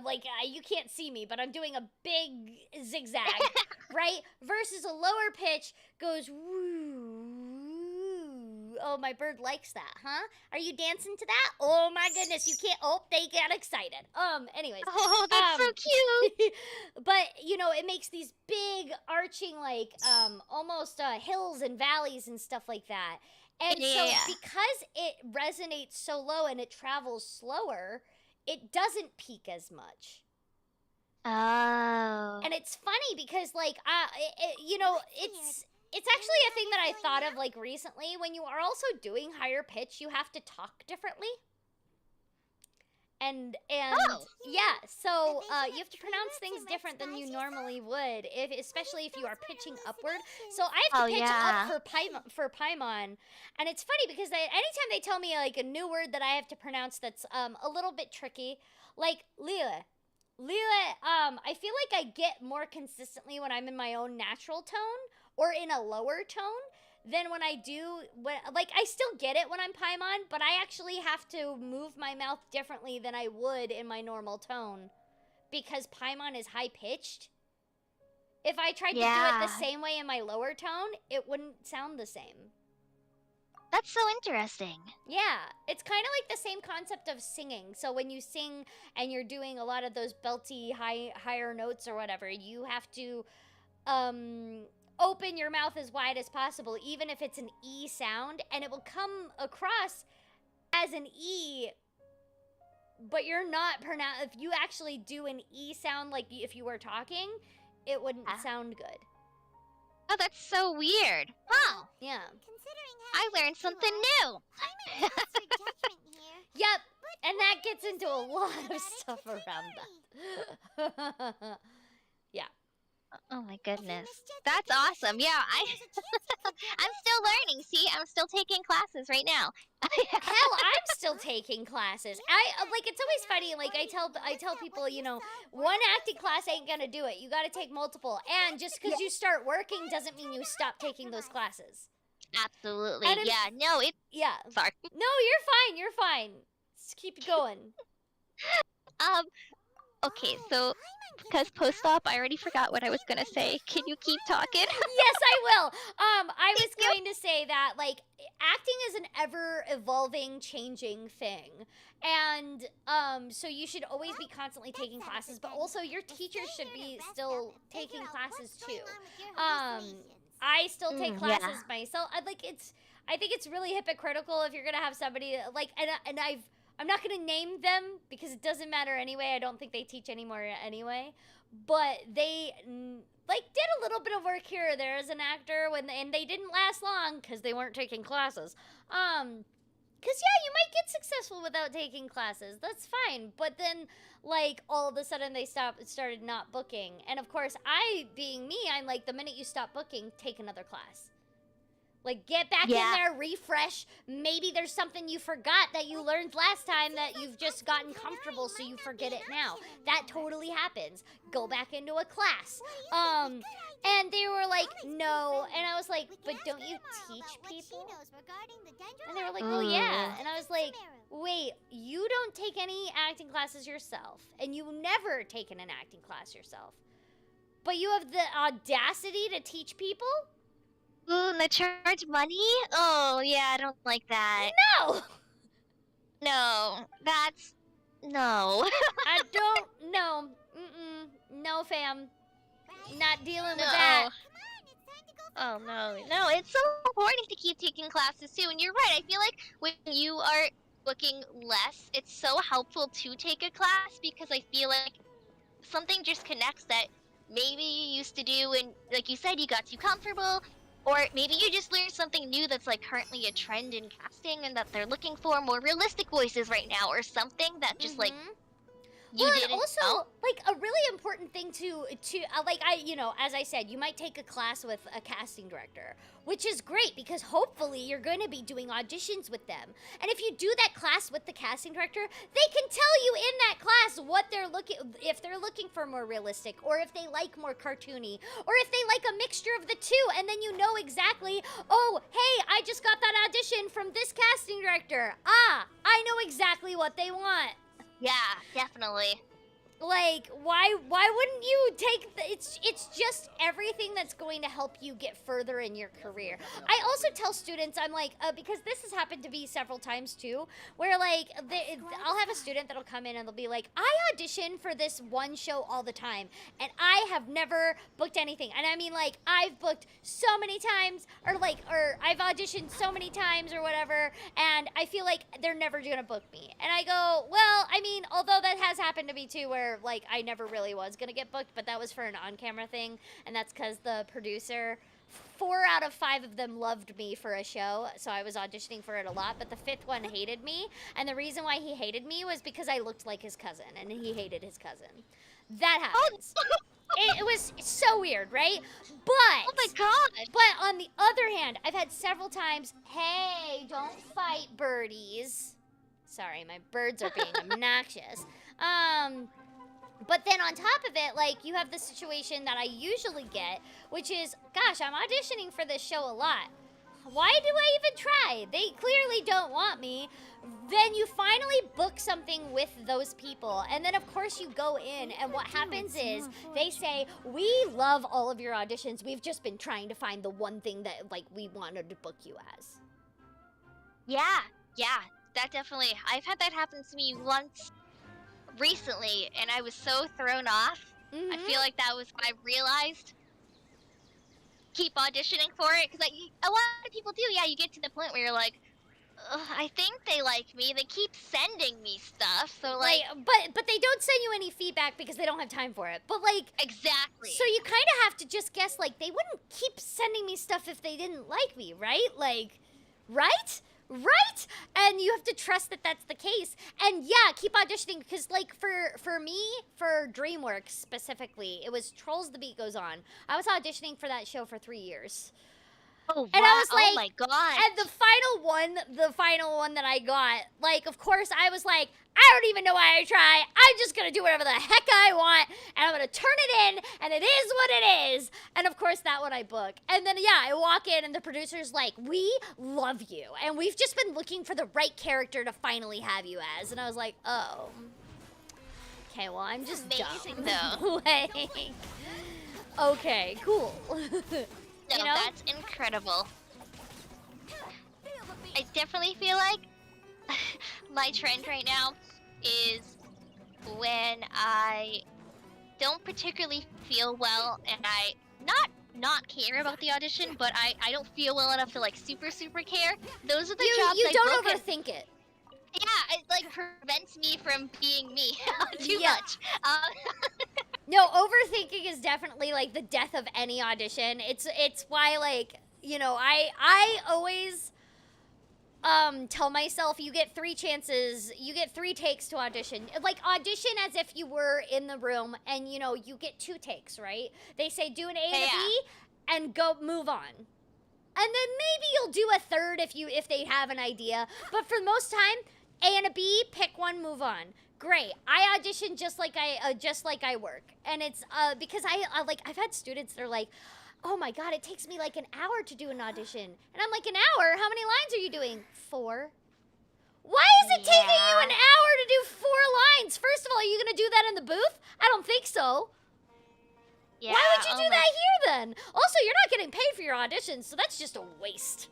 Like you can't see me, but I'm doing a big zigzag, right? Versus a lower pitch goes woo. Oh, my bird likes that, huh? Are you dancing to that? Oh my goodness, you can't. Oh, they got excited. Anyways. Oh, that's so cute. But you know, it makes these big arching like almost hills and valleys and stuff like that. And so Yeah. because it resonates so low and it travels slower, it doesn't peak as much. Oh. And it's funny because like you know, it's actually a thing that I thought of like recently. When you are also doing higher pitch, you have to talk differently. And Oh. yeah, so you have to pronounce things different than you normally would, especially if you are pitching upward. So I have to pitch yeah. up for Paimon, and it's funny because anytime they tell me like a new word that I have to pronounce that's a little bit tricky, like Lila, I feel like I get more consistently when I'm in my own natural tone or in a lower tone than when I do like I still get it when I'm Paimon, but I actually have to move my mouth differently than I would in my normal tone because Paimon is high pitched. If I tried to do it the same way in my lower tone, it wouldn't sound the same. That's so interesting. Yeah, it's kind of like the same concept of singing. So when you sing and you're doing a lot of those belty higher notes or whatever, you have to open your mouth as wide as possible, even if it's an E sound, and it will come across as an E, but you're not if you actually do an E sound like if you were talking, it wouldn't sound good. Oh, that's so weird. Huh. Yeah. I learned something new. Yep. And that gets into a lot of stuff around that. Yeah. Oh my goodness. That's awesome. Yeah, I'm still learning. See, I'm still taking classes right now. Hell, I'm still taking classes. It's always funny. Like I tell people, you know, one acting class ain't gonna do it. You got to take multiple. And just because you start working doesn't mean you stop taking those classes. Absolutely. And Yeah. No, it. Yeah. Sorry. No, you're fine. You're fine. Just keep going. Okay, so because post-op, I already forgot what I was gonna say. Can you keep talking? Yes, I will. I was Thank you. going to say that like acting is an ever evolving, changing thing. And so you should always be constantly taking classes, but also your teachers should be still taking classes too. I still take Yeah. classes myself. I think it's really hypocritical if you're gonna have somebody like I'm not gonna name them because it doesn't matter anyway. I don't think they teach anymore anyway. But they like did a little bit of work here or there as an actor and they didn't last long because they weren't taking classes. Because yeah, you might get successful without taking classes. That's fine. But then like all of a sudden they started not booking. And of course, I being me, I'm like the minute you stop booking, take another class. Like, get back in there, refresh. Maybe there's something you forgot that you learned last time that you've just gotten comfortable so you forget it now. That totally happens. Go back into a class. And they were like, no. And I was like, but don't you teach people? And they were like, well, yeah. And I was like, wait, you don't take any acting classes yourself. And you've never taken an acting class yourself. But you have the audacity to teach people? Ooh, and they charge money? Oh, yeah, I don't like that. No! No, that's... No. I don't know. No, fam. Not dealing with that. Oh, no. No, it's so important to keep taking classes, too. And you're right. I feel like when you are booking less, it's so helpful to take a class because I feel like something just connects that maybe you used to do and, like you said, you got too comfortable. Or maybe you just learned something new that's like currently a trend in casting and that they're looking for more realistic voices right now or something that just like you didn't also know. like a really important thing to like as I said, you might take a class with a casting director, which is great because hopefully you're going to be doing auditions with them. And if you do that class with the casting director, they can tell you in that class what they're if they're looking for more realistic or if they like more cartoony or if they like a mixture of the two, and then you know exactly, oh, hey, I just got that audition from this casting director. I know exactly what they want. Yeah, definitely. Like, why wouldn't you take it's just everything that's going to help you get further in your career. I also tell students, I'm like, because this has happened to me several times too, where like I'll have a student that'll come in and they'll be like, I audition for this one show all the time and I have never booked anything. And I mean, like, I've booked so many times or I've auditioned so many times or whatever, and I feel like they're never gonna book me. And I go, well, I mean, although that has happened to me too, where like I never really was gonna get booked, but that was for an on-camera thing, and that's because the producer, 4 out of 5 of them loved me for a show, so I was auditioning for it a lot, but the 5th one hated me, and the reason why he hated me was because I looked like his cousin, and he hated his cousin. That happens. It was so weird, right? But Oh my god! But on the other hand, I've had several times, hey, don't fight birdies. Sorry, my birds are being obnoxious. But then on top of it, like, you have the situation that I usually get, which is, gosh, I'm auditioning for this show a lot. Why do I even try? They clearly don't want me. Then you finally book something with those people. And then, of course, you go in. And what happens is they say, we love all of your auditions. We've just been trying to find the one thing that, like, we wanted to book you as. Yeah, that definitely. I've had that happen to me once recently, and I was so thrown off. I feel like that was when I realized keep auditioning for it, because a lot of people do. Yeah, you get to the point where you're like, I think they like me. They keep sending me stuff, so like, but they don't send you any feedback because they don't have time for it. But like, exactly. So you kind of have to just guess, like, they wouldn't keep sending me stuff if they didn't like me, right? Like, right? Right? And you have to trust that that's the case. And yeah, keep auditioning, because like for me, for DreamWorks specifically, it was Trolls the Beat Goes On. I was auditioning for that show for 3 years. Oh, wow. And I was like, oh my god. And the final one that I got, like, of course, I was like, I don't even know why I try. I'm just going to do whatever the heck I want, and I'm going to turn it in, and it is what it is. And of course, that one I book. And then, yeah, I walk in, and the producer's like, we love you, and we've just been looking for the right character to finally have you as. And I was like, oh, Okay, well, I'm just amazing, dumb. though. Like, okay, cool. No, You know? that's incredible. I definitely feel like my trend right now is when I don't particularly feel well and I not care about the audition, but I don't feel well enough to like super care. Those are the jobs You I don't book and- overthink it. yeah, it like prevents me from being me too Yeah. much. No, overthinking is definitely like the death of any audition. It's why, like, you know, I always tell myself you get 3 chances, you get 3 takes to audition. Like, audition as if you were in the room and, you know, you get 2 takes, right? They say do an A and a B and go move on. And then maybe you'll do a third if they have an idea, but for the most time, A and a B, pick one, move on. Great. I audition just like I work, and it's because I've had students that are like, oh my god, it takes me like an hour to do an audition, and I'm like, an hour? How many lines are you doing? 4. Why is it taking you an hour to do 4 lines? First of all, are you gonna do that in the booth? I don't think so. Yeah, Why would you do that here then? Also, you're not getting paid for your auditions, so that's just a waste.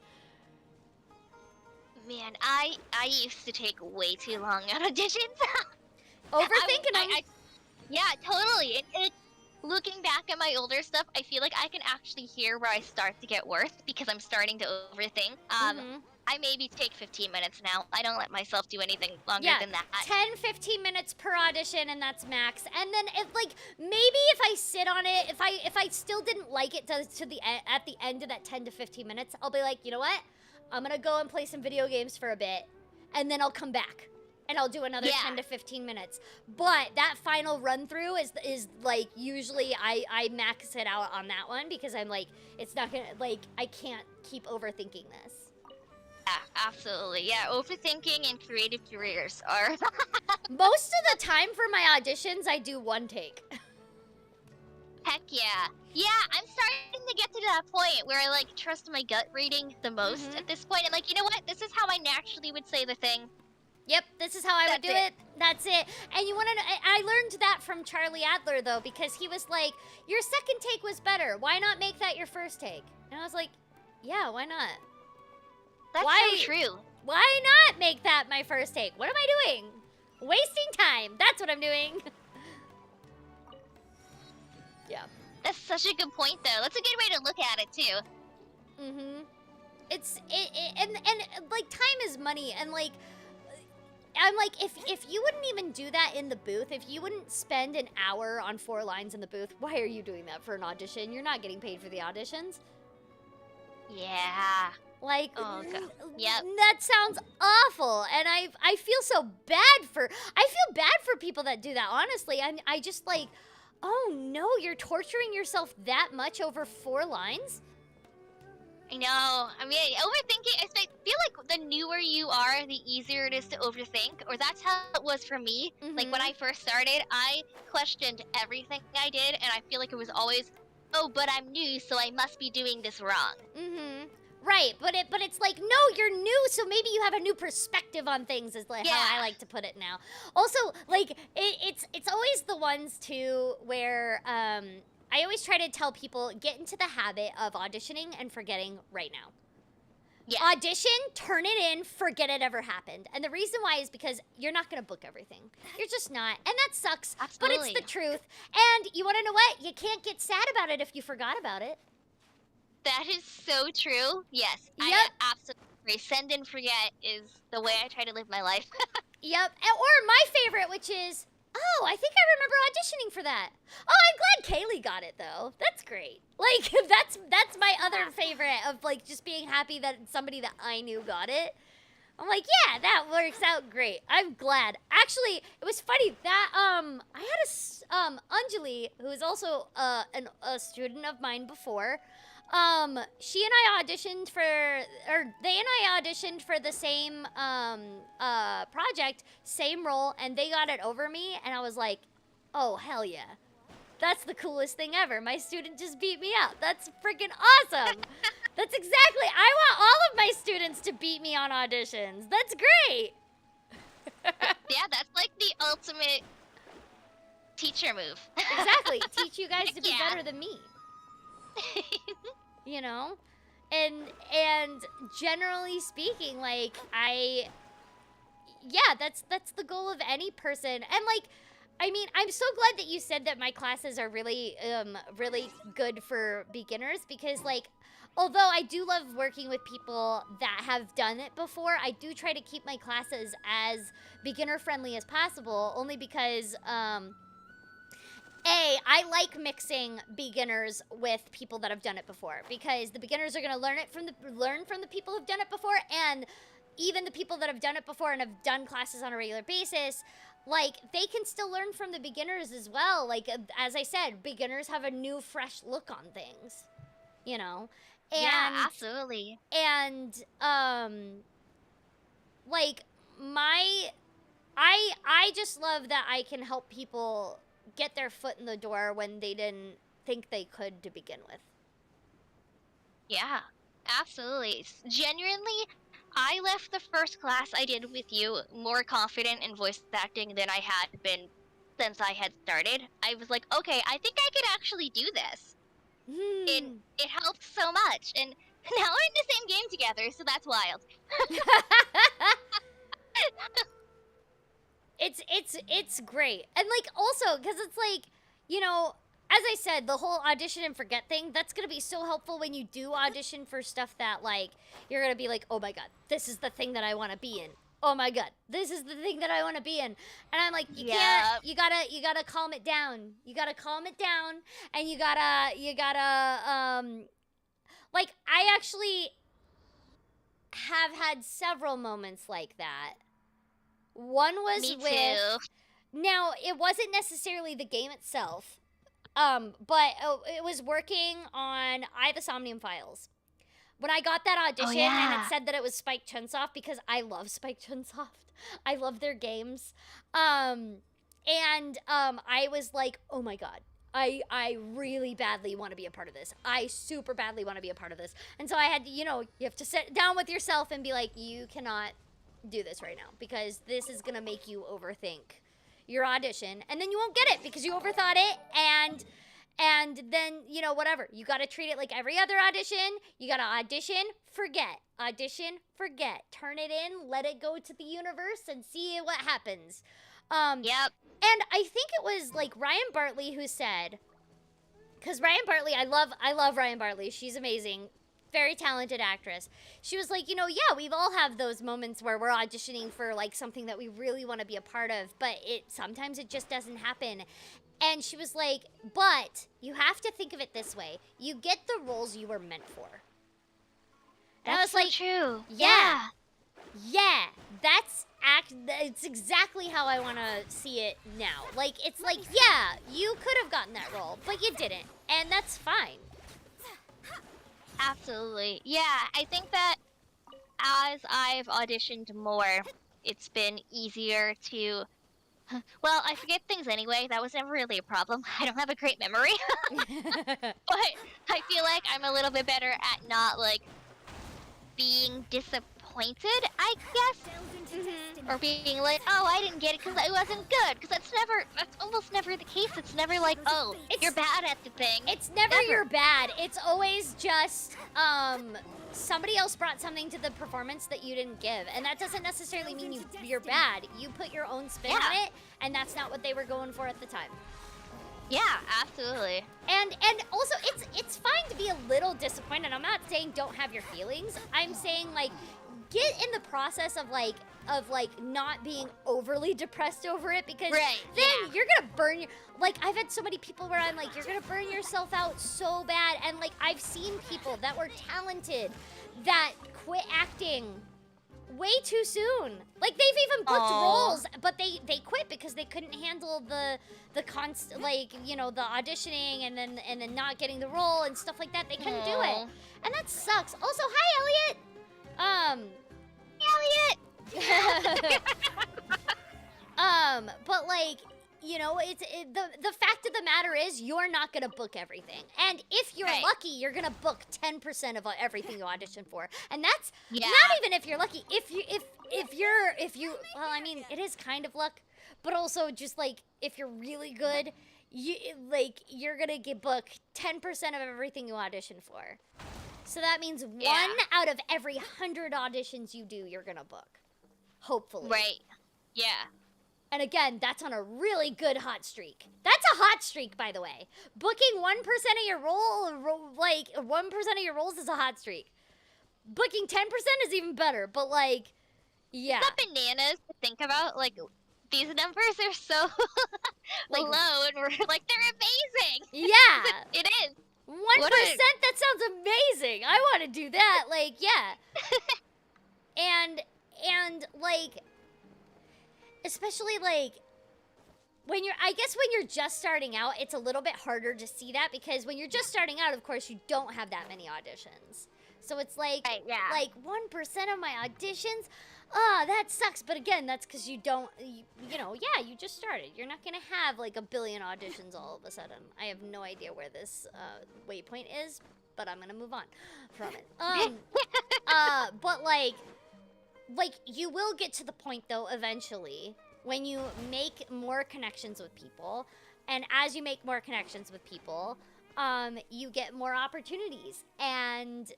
Man, I used to take way too long on auditions. Overthinking them. Yeah, totally. Looking back at my older stuff, I feel like I can actually hear where I start to get worse because I'm starting to overthink. I maybe take 15 minutes now. I don't let myself do anything longer than that. 10-15 minutes per audition, and that's max. And then if like maybe if I sit on it, if I still didn't like it to the at the end of that 10 to 15 minutes, I'll be like, you know what? I'm gonna go and play some video games for a bit, and then I'll come back. And I'll do another 10 to 15 minutes. But that final run through is like usually I max it out on that one because I'm like, it's not gonna, like, I can't keep overthinking this. Yeah, absolutely. Yeah, overthinking and creative careers are Most of the time for my auditions, I do 1 take. heck yeah. Yeah, I'm starting to get to that point where I like trust my gut reading the most at this point. And like, you know what? This is how I naturally would say the thing. Yep, this is how I would do it. That's it. And you want to know, I learned that from Charlie Adler, though, because he was like, your second take was better. Why not make that your first take? And I was like, yeah, why not? That's Why? so true. Why not make that my first take? What am I doing? Wasting time. That's what I'm doing. Yeah. That's such a good point, though. That's a good way to look at it, too. Mm-hmm. And like, time is money, and like, I'm like, if you wouldn't even do that in the booth, if you wouldn't spend an hour on 4 lines in the booth, why are you doing that for an audition? You're not getting paid for the auditions. Yeah. Like, Oh, God. Yep. That sounds awful, and I feel so bad for people that do that. Honestly, I just like, oh no, you're torturing yourself that much over 4 lines. I know. I mean, overthinking, I feel like the newer you are, the easier it is to overthink, or that's how it was for me. Like, when I first started, I questioned everything I did, and I feel like it was always, oh, but I'm new, so I must be doing this wrong. Right, but it's like, no, you're new, so maybe you have a new perspective on things, is like how I like to put it now. Also, like, it's always the ones, too, where, I always try to tell people, get into the habit of auditioning and forgetting right now. Yeah. Audition, turn it in, forget it ever happened. And the reason why is because you're not going to book everything. You're just not. And that sucks, Absolutely. but it's the truth. And you want to know what? You can't get sad about it if you forgot about it. That is so true. Yes. Yep. I absolutely. Send and forget is the way I try to live my life. Yep. Or my favorite, which is, oh, I think I remember auditioning for that. Oh, I'm glad Kaylee got it, though. That's great. Like, that's my other favorite of, like, just being happy that somebody that I knew got it. I'm like, yeah, that works out great. I'm glad. Actually, it was funny that, I had Anjali, who is also a student of mine before. She and I auditioned they and I auditioned for the same, project, same role, and they got it over me, and I was like, oh, hell yeah. That's the coolest thing ever. My student just beat me out. That's freaking awesome. That's exactly, I want all of my students to beat me on auditions. That's great. Yeah, that's like the ultimate teacher move. Exactly. Teach you guys to be Yeah. better than me. You know? And generally speaking, like, yeah, that's the goal of any person. And like, I mean, I'm so glad that you said that my classes are really really good for beginners, because like, although I do love working with people that have done it before, I do try to keep my classes as beginner friendly as possible, only because I like mixing beginners with people that have done it before, because the beginners are going to learn from the people who've done it before, and even the people that have done it before and have done classes on a regular basis, like, they can still learn from the beginners as well. Like, as I said, beginners have a new, fresh look on things, you know? And, Yeah, absolutely. And, like, I just love that I can help people get their foot in the door when they didn't think they could to begin with. Yeah, absolutely. Genuinely, I left the first class I did with you more confident in voice acting than I had been since I had started. I was like, okay, I think I could actually do this. It helped so much, and now we're in the same game together, so that's wild. It's great. And like, also, because it's like, you know, as I said, the whole audition and forget thing, that's gonna be so helpful when you do audition for stuff that, like, you're gonna be like, oh my god, this is the thing that I want to be in. Oh my god, this is the thing that I want to be in. And I'm like, you can't, you gotta calm it down. You gotta calm it down, and you gotta, like, I actually have had several moments like that. One was Me with, too. now, it wasn't necessarily the game itself, but it was working on the Somnium Files. When I got that audition and it said that it was Spike Chunsoft, because I love Spike Chunsoft. I love their games. I was like, oh my god, I really badly want to be a part of this. I super badly want to be a part of this. And so I had to, you know, you have to sit down with yourself and be like, you cannot do this right now, because this is gonna make you overthink your audition, and then you won't get it because you overthought it, and then, you know, whatever, you gotta treat it like every other audition. You gotta audition, forget, turn it in, let it go to the universe, and see what happens. Yep. And I think it was like Ryan Bartley who said, because Ryan Bartley, I love Ryan Bartley, she's amazing, very talented actress. She was like, you know, yeah, we've all have those moments where we're auditioning for like something that we really want to be a part of, but sometimes it just doesn't happen. And she was like, but you have to think of it this way: you get the roles you were meant for. And I was so like, true. Yeah, it's exactly how I want to see it now. Like, it's like, yeah, you could have gotten that role, but you didn't, and that's fine. Absolutely. Yeah, I think that as I've auditioned more, it's been easier to... Well, I forget things anyway. That was never really a problem. I don't have a great memory. But I feel like I'm a little bit better at not, like, being disappointed, I guess. Or being like, oh, I didn't get it because I wasn't good. Because that's almost never the case. It's never like, oh, you're bad at the thing. It's never you're bad. It's always just, somebody else brought something to the performance that you didn't give. And that doesn't necessarily mean you're bad. You put your own spin on it, and that's not what they were going for at the time. Yeah, absolutely. And also, it's fine to be a little disappointed. I'm not saying don't have your feelings. I'm saying, like, get in the process of not being overly depressed over it, because then you're gonna burn your, like, I've had so many people where I'm like, you're gonna burn yourself out so bad. And like, I've seen people that were talented that quit acting way too soon. Like, they've even booked roles, but they quit because they couldn't handle the constant, like, you know, the auditioning and then not getting the role and stuff like that. They couldn't do it, and that sucks. Also, hi, Elliot. But like, you know, the fact of the matter is, you're not gonna book everything, and if you're lucky, you're gonna book 10% of everything you audition for, and that's not even if you're lucky. If you, well, I mean, it is kind of luck, but also just like if you're really good, you're gonna get booked 10% of everything you audition for. So that means one out of every 100 auditions you do, you're gonna book. Hopefully. Right. Yeah. And again, that's on a really good hot streak. That's a hot streak, by the way. Booking 1% of your like 1% of your roles is a hot streak. Booking 10% is even better, but like, yeah. It's not bananas to think about. Like, these numbers are so Like- low, and we're like, they're amazing. Yeah. It is. 1%, What a- that sounds amazing. I want to do that. Like, yeah. and like, especially like when I guess when you're just starting out, it's a little bit harder to see that because when you're just starting out, of course, you don't have that many auditions. So it's like, Right, yeah. like 1% of my auditions, that sucks. But again, that's because you don't, you know, yeah, you just started. You're not gonna have like a billion auditions all of a sudden. I have no idea where this waypoint is, but I'm gonna move on from it. But like you will get to the point though eventually when you make more connections with people, and as you make more connections with people, you get more opportunities, and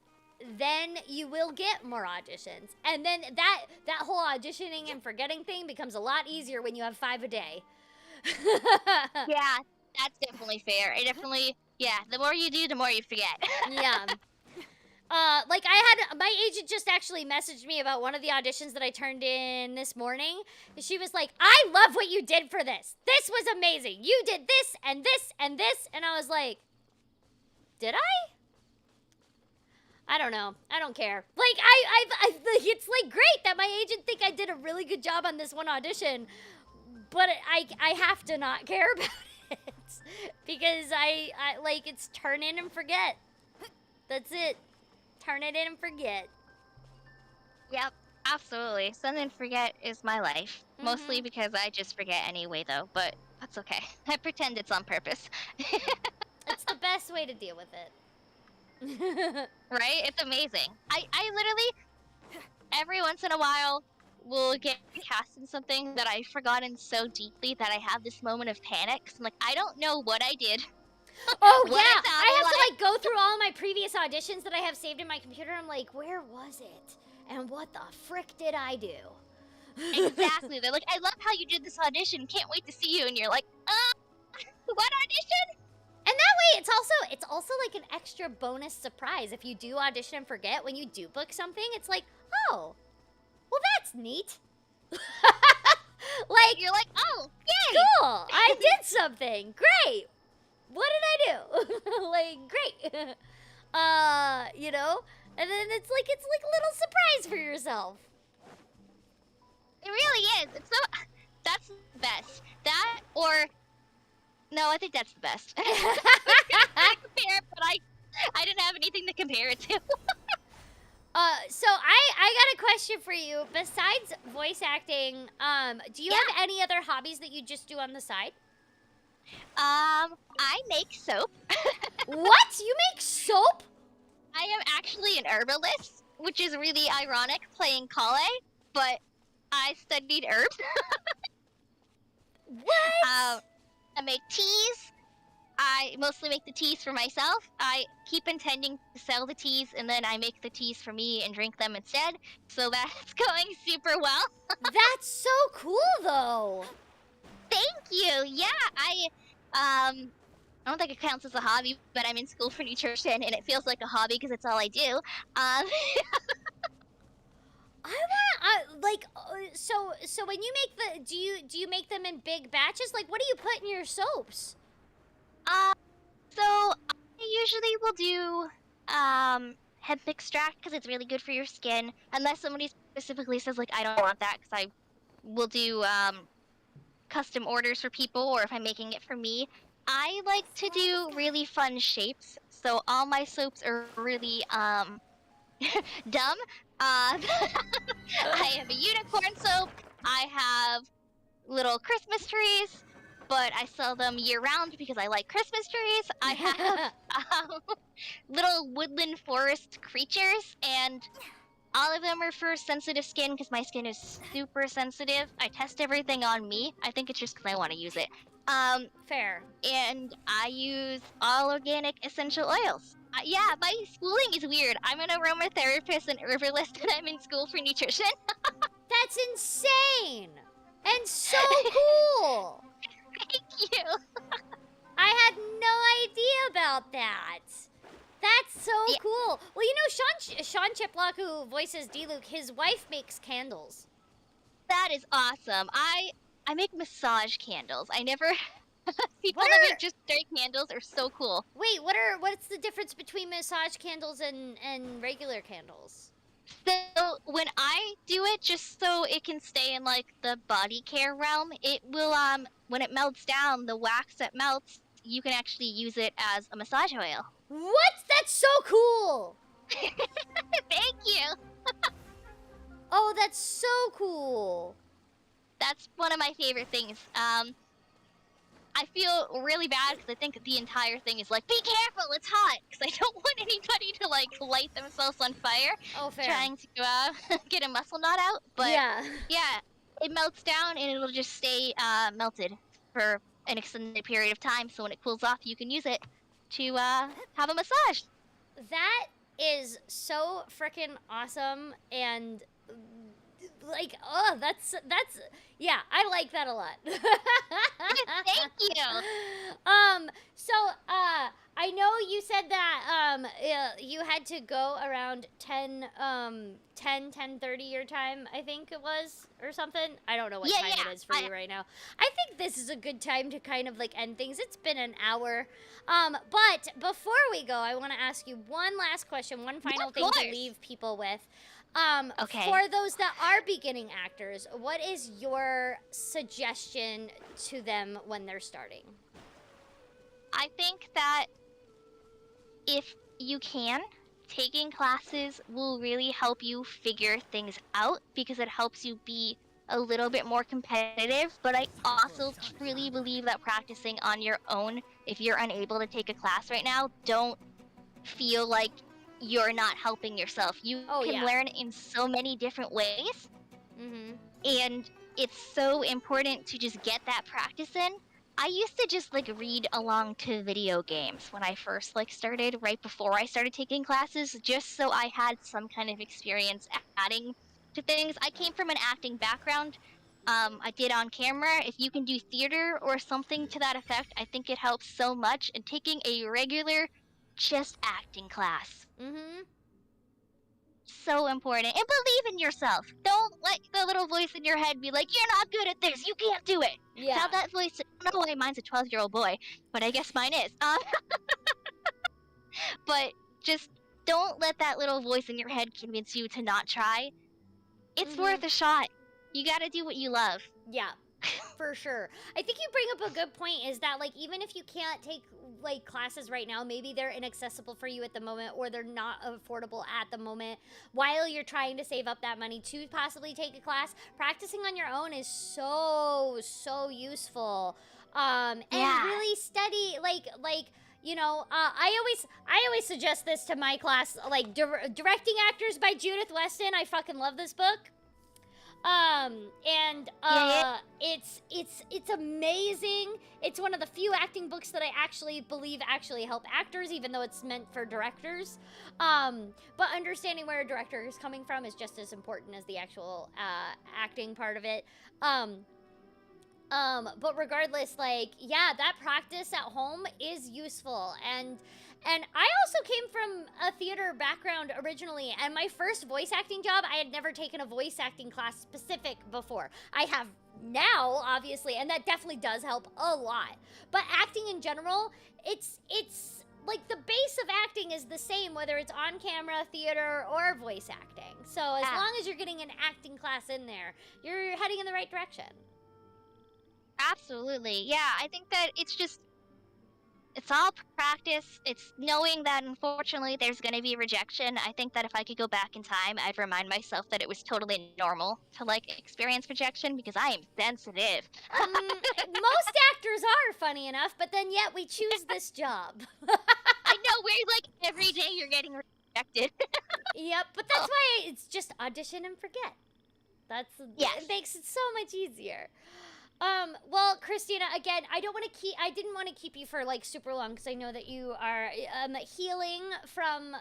then you will get more auditions, and then that whole auditioning and forgetting thing becomes a lot easier when you have 5 a day. Yeah, that's definitely fair. It definitely, yeah, the more you do, the more you forget. Yeah. Like my agent just actually messaged me about one of the auditions that I turned in this morning. She was like, I love what you did for this. This was amazing. You did this and this and this. And I was like, did I? I don't know. I don't care. Like, it's like great that my agent think I did a really good job on this one audition, but I have to not care about it because I like, it's turn in and forget. That's it. Turn it in and forget. Yep, absolutely. Send and forget is my life. Mostly because I just forget anyway, though, but that's okay. I pretend it's on purpose. It's the best way to deal with it. Right? It's amazing. I literally, every once in a while, will get cast in something that I've forgotten so deeply that I have this moment of panic. 'Cause I'm like, I don't know what I did. Oh, What yeah. it sounded I have to, like. like, go through all my previous auditions that I have saved in my computer. I'm like, where was it? And what the frick did I do? Exactly. They're like, I love how you did this audition. Can't wait to see you. And you're like, what audition? And that way, it's also like an extra bonus surprise. If you do audition and forget, when you do book something, it's like, oh, well, that's neat. Like, You're like, oh, yay! cool, I did something. Great. What did I do? Like, great. You know? And then it's like a little surprise for yourself. It really is. It's so. That's the best. That or. No, I think that's the best. I compare it, but I didn't have anything to compare it to. So I got a question for you. Besides voice acting, do you have any other hobbies that you just do on the side? I make soap. What? You make soap? I am actually an herbalist, which is really ironic playing Collei, but I studied herbs. What? I make teas. I mostly make the teas for myself. I keep intending to sell the teas, and then I make the teas for me and drink them instead. So that's going super well. That's so cool, though. Thank you. Yeah, I don't think it counts as a hobby, but I'm in school for nutrition, and it feels like a hobby because it's all I do. So when you make do you make them in big batches? Like, what do you put in your soaps? So I usually will do hemp extract because it's really good for your skin. Unless somebody specifically says like I don't want that, because I will do custom orders for people, or if I'm making it for me. I like to do really fun shapes, so all my soaps are really dumb. I have a unicorn soap. I have little Christmas trees, but I sell them year round because I like Christmas trees. I have little woodland forest creatures, and all of them are for sensitive skin because my skin is super sensitive. I test everything on me. I think it's just because I want to use it. Fair. And I use all organic essential oils. Yeah, my schooling is weird. I'm an aromatherapist and herbalist, and I'm in school for nutrition. That's insane! And so cool! Thank you. I had no idea about that. That's so Yeah. cool. Well, you know, Sean Chiplock, who voices D-Luke, his wife makes candles. That is awesome. I make massage candles. I never people What that are- make just straight candles are so cool. Wait, what's the difference between massage candles and regular candles? So when I do it, just so it can stay in like the body care realm, it will when it melts down, the wax that melts, you can actually use it as a massage oil. What? That's so cool! Thank you. Oh, that's so cool. That's one of my favorite things. I feel really bad because I think the entire thing is like, be careful, it's hot, because I don't want anybody to like light themselves on fire Oh, fair. trying to get a muscle knot out. But yeah. it melts down and it'll just stay melted for an extended period of time. So when it cools off, you can use it to have a massage. That is so freaking awesome, and like, oh, that's yeah, I like that a lot. Thank you. So I know you said that you had to go around 10:30 your time, I think it was, or something. I don't know what time it is for you right now. I think this is a good time to kind of like end things. It's been an hour. But before we go, I want to ask you one last question, one final thing to leave people with. Okay. For those that are beginning actors, what is your suggestion to them when they're starting? I think that if you can, taking classes will really help you figure things out because it helps you be a little bit more competitive. But I also truly believe that practicing on your own, if you're unable to take a class right now, don't feel like you're not helping yourself. You can learn in so many different ways. Mm-hmm. And it's so important to just get that practice in. I used to just like read along to video games when I first like started, right before I started taking classes, just so I had some kind of experience adding to things. I came from an acting background. I did on camera. If you can do theater or something to that effect, I think it helps so much. And taking a regular just acting class. Mm-hmm. So important. And believe in yourself. Don't let the little voice in your head be like, you're not good at this, you can't do it. Yeah. Tell that voice, I don't know why mine's a 12-year-old boy, but I guess mine is. But just don't let that little voice in your head convince you to not try. It's worth a shot. You gotta do what you love. Yeah, for sure. I think you bring up a good point, is that like even if you can't take like classes right now, maybe they're inaccessible for you at the moment, or they're not affordable at the moment, while you're trying to save up that money to possibly take a class, practicing on your own is so useful. And really study, like you know, I always suggest this to my class, like Directing Actors by Judith Weston. I fucking love this book. It's amazing. It's one of the few acting books that I actually believe actually help actors, even though it's meant for directors. But understanding where a director is coming from is just as important as the actual acting part of it. But regardless, like, yeah, that practice at home is useful. And I also came from a theater background originally, and my first voice acting job, I had never taken a voice acting class specific before. I have now, obviously, and that definitely does help a lot. But acting in general, it's like the base of acting is the same, whether it's on camera, theater, or voice acting. So as long as you're getting an acting class in there, you're heading in the right direction. Absolutely. Yeah, I think that it's all practice. It's knowing that unfortunately there's going to be rejection. I think that if I could go back in time, I'd remind myself that it was totally normal to like experience rejection because I am sensitive. Most actors are, funny enough, but then yet we choose this job. I know, we're like every day you're getting rejected. Yep, but that's why it's just audition and forget. Yes. It makes it so much easier. Well, Christina, again, I didn't want to keep you for like super long because I know that you are healing from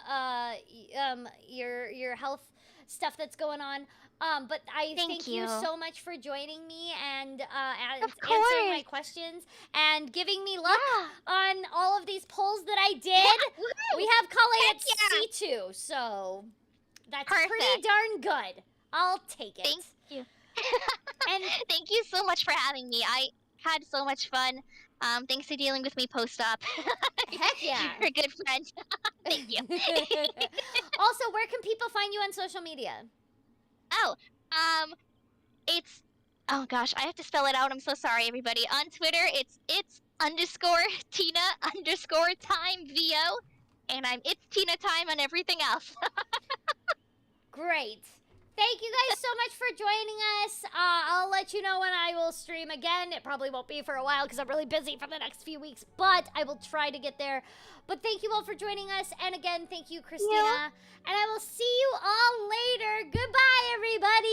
your health stuff that's going on. But I thank you so much for joining me and answering my questions and giving me luck on all of these polls that I did. We have Collei at C2, so that's pretty darn good. I'll take it. Thank you. And thank you so much for having me. I had so much fun. Thanks for dealing with me post-op. Heck yeah. You're a good friend. Thank you. Also, where can people find you on social media? It's oh gosh, I have to spell it out. I'm so sorry, everybody. On Twitter, it's _Tina_time_VO, and it's Tina Time on everything else. Great. Thank you guys so much for joining us. I'll let you know when I will stream again. It probably won't be for a while because I'm really busy for the next few weeks, but I will try to get there. But thank you all for joining us. And again, thank you, Christina. And I will see you all later. Goodbye, everybody.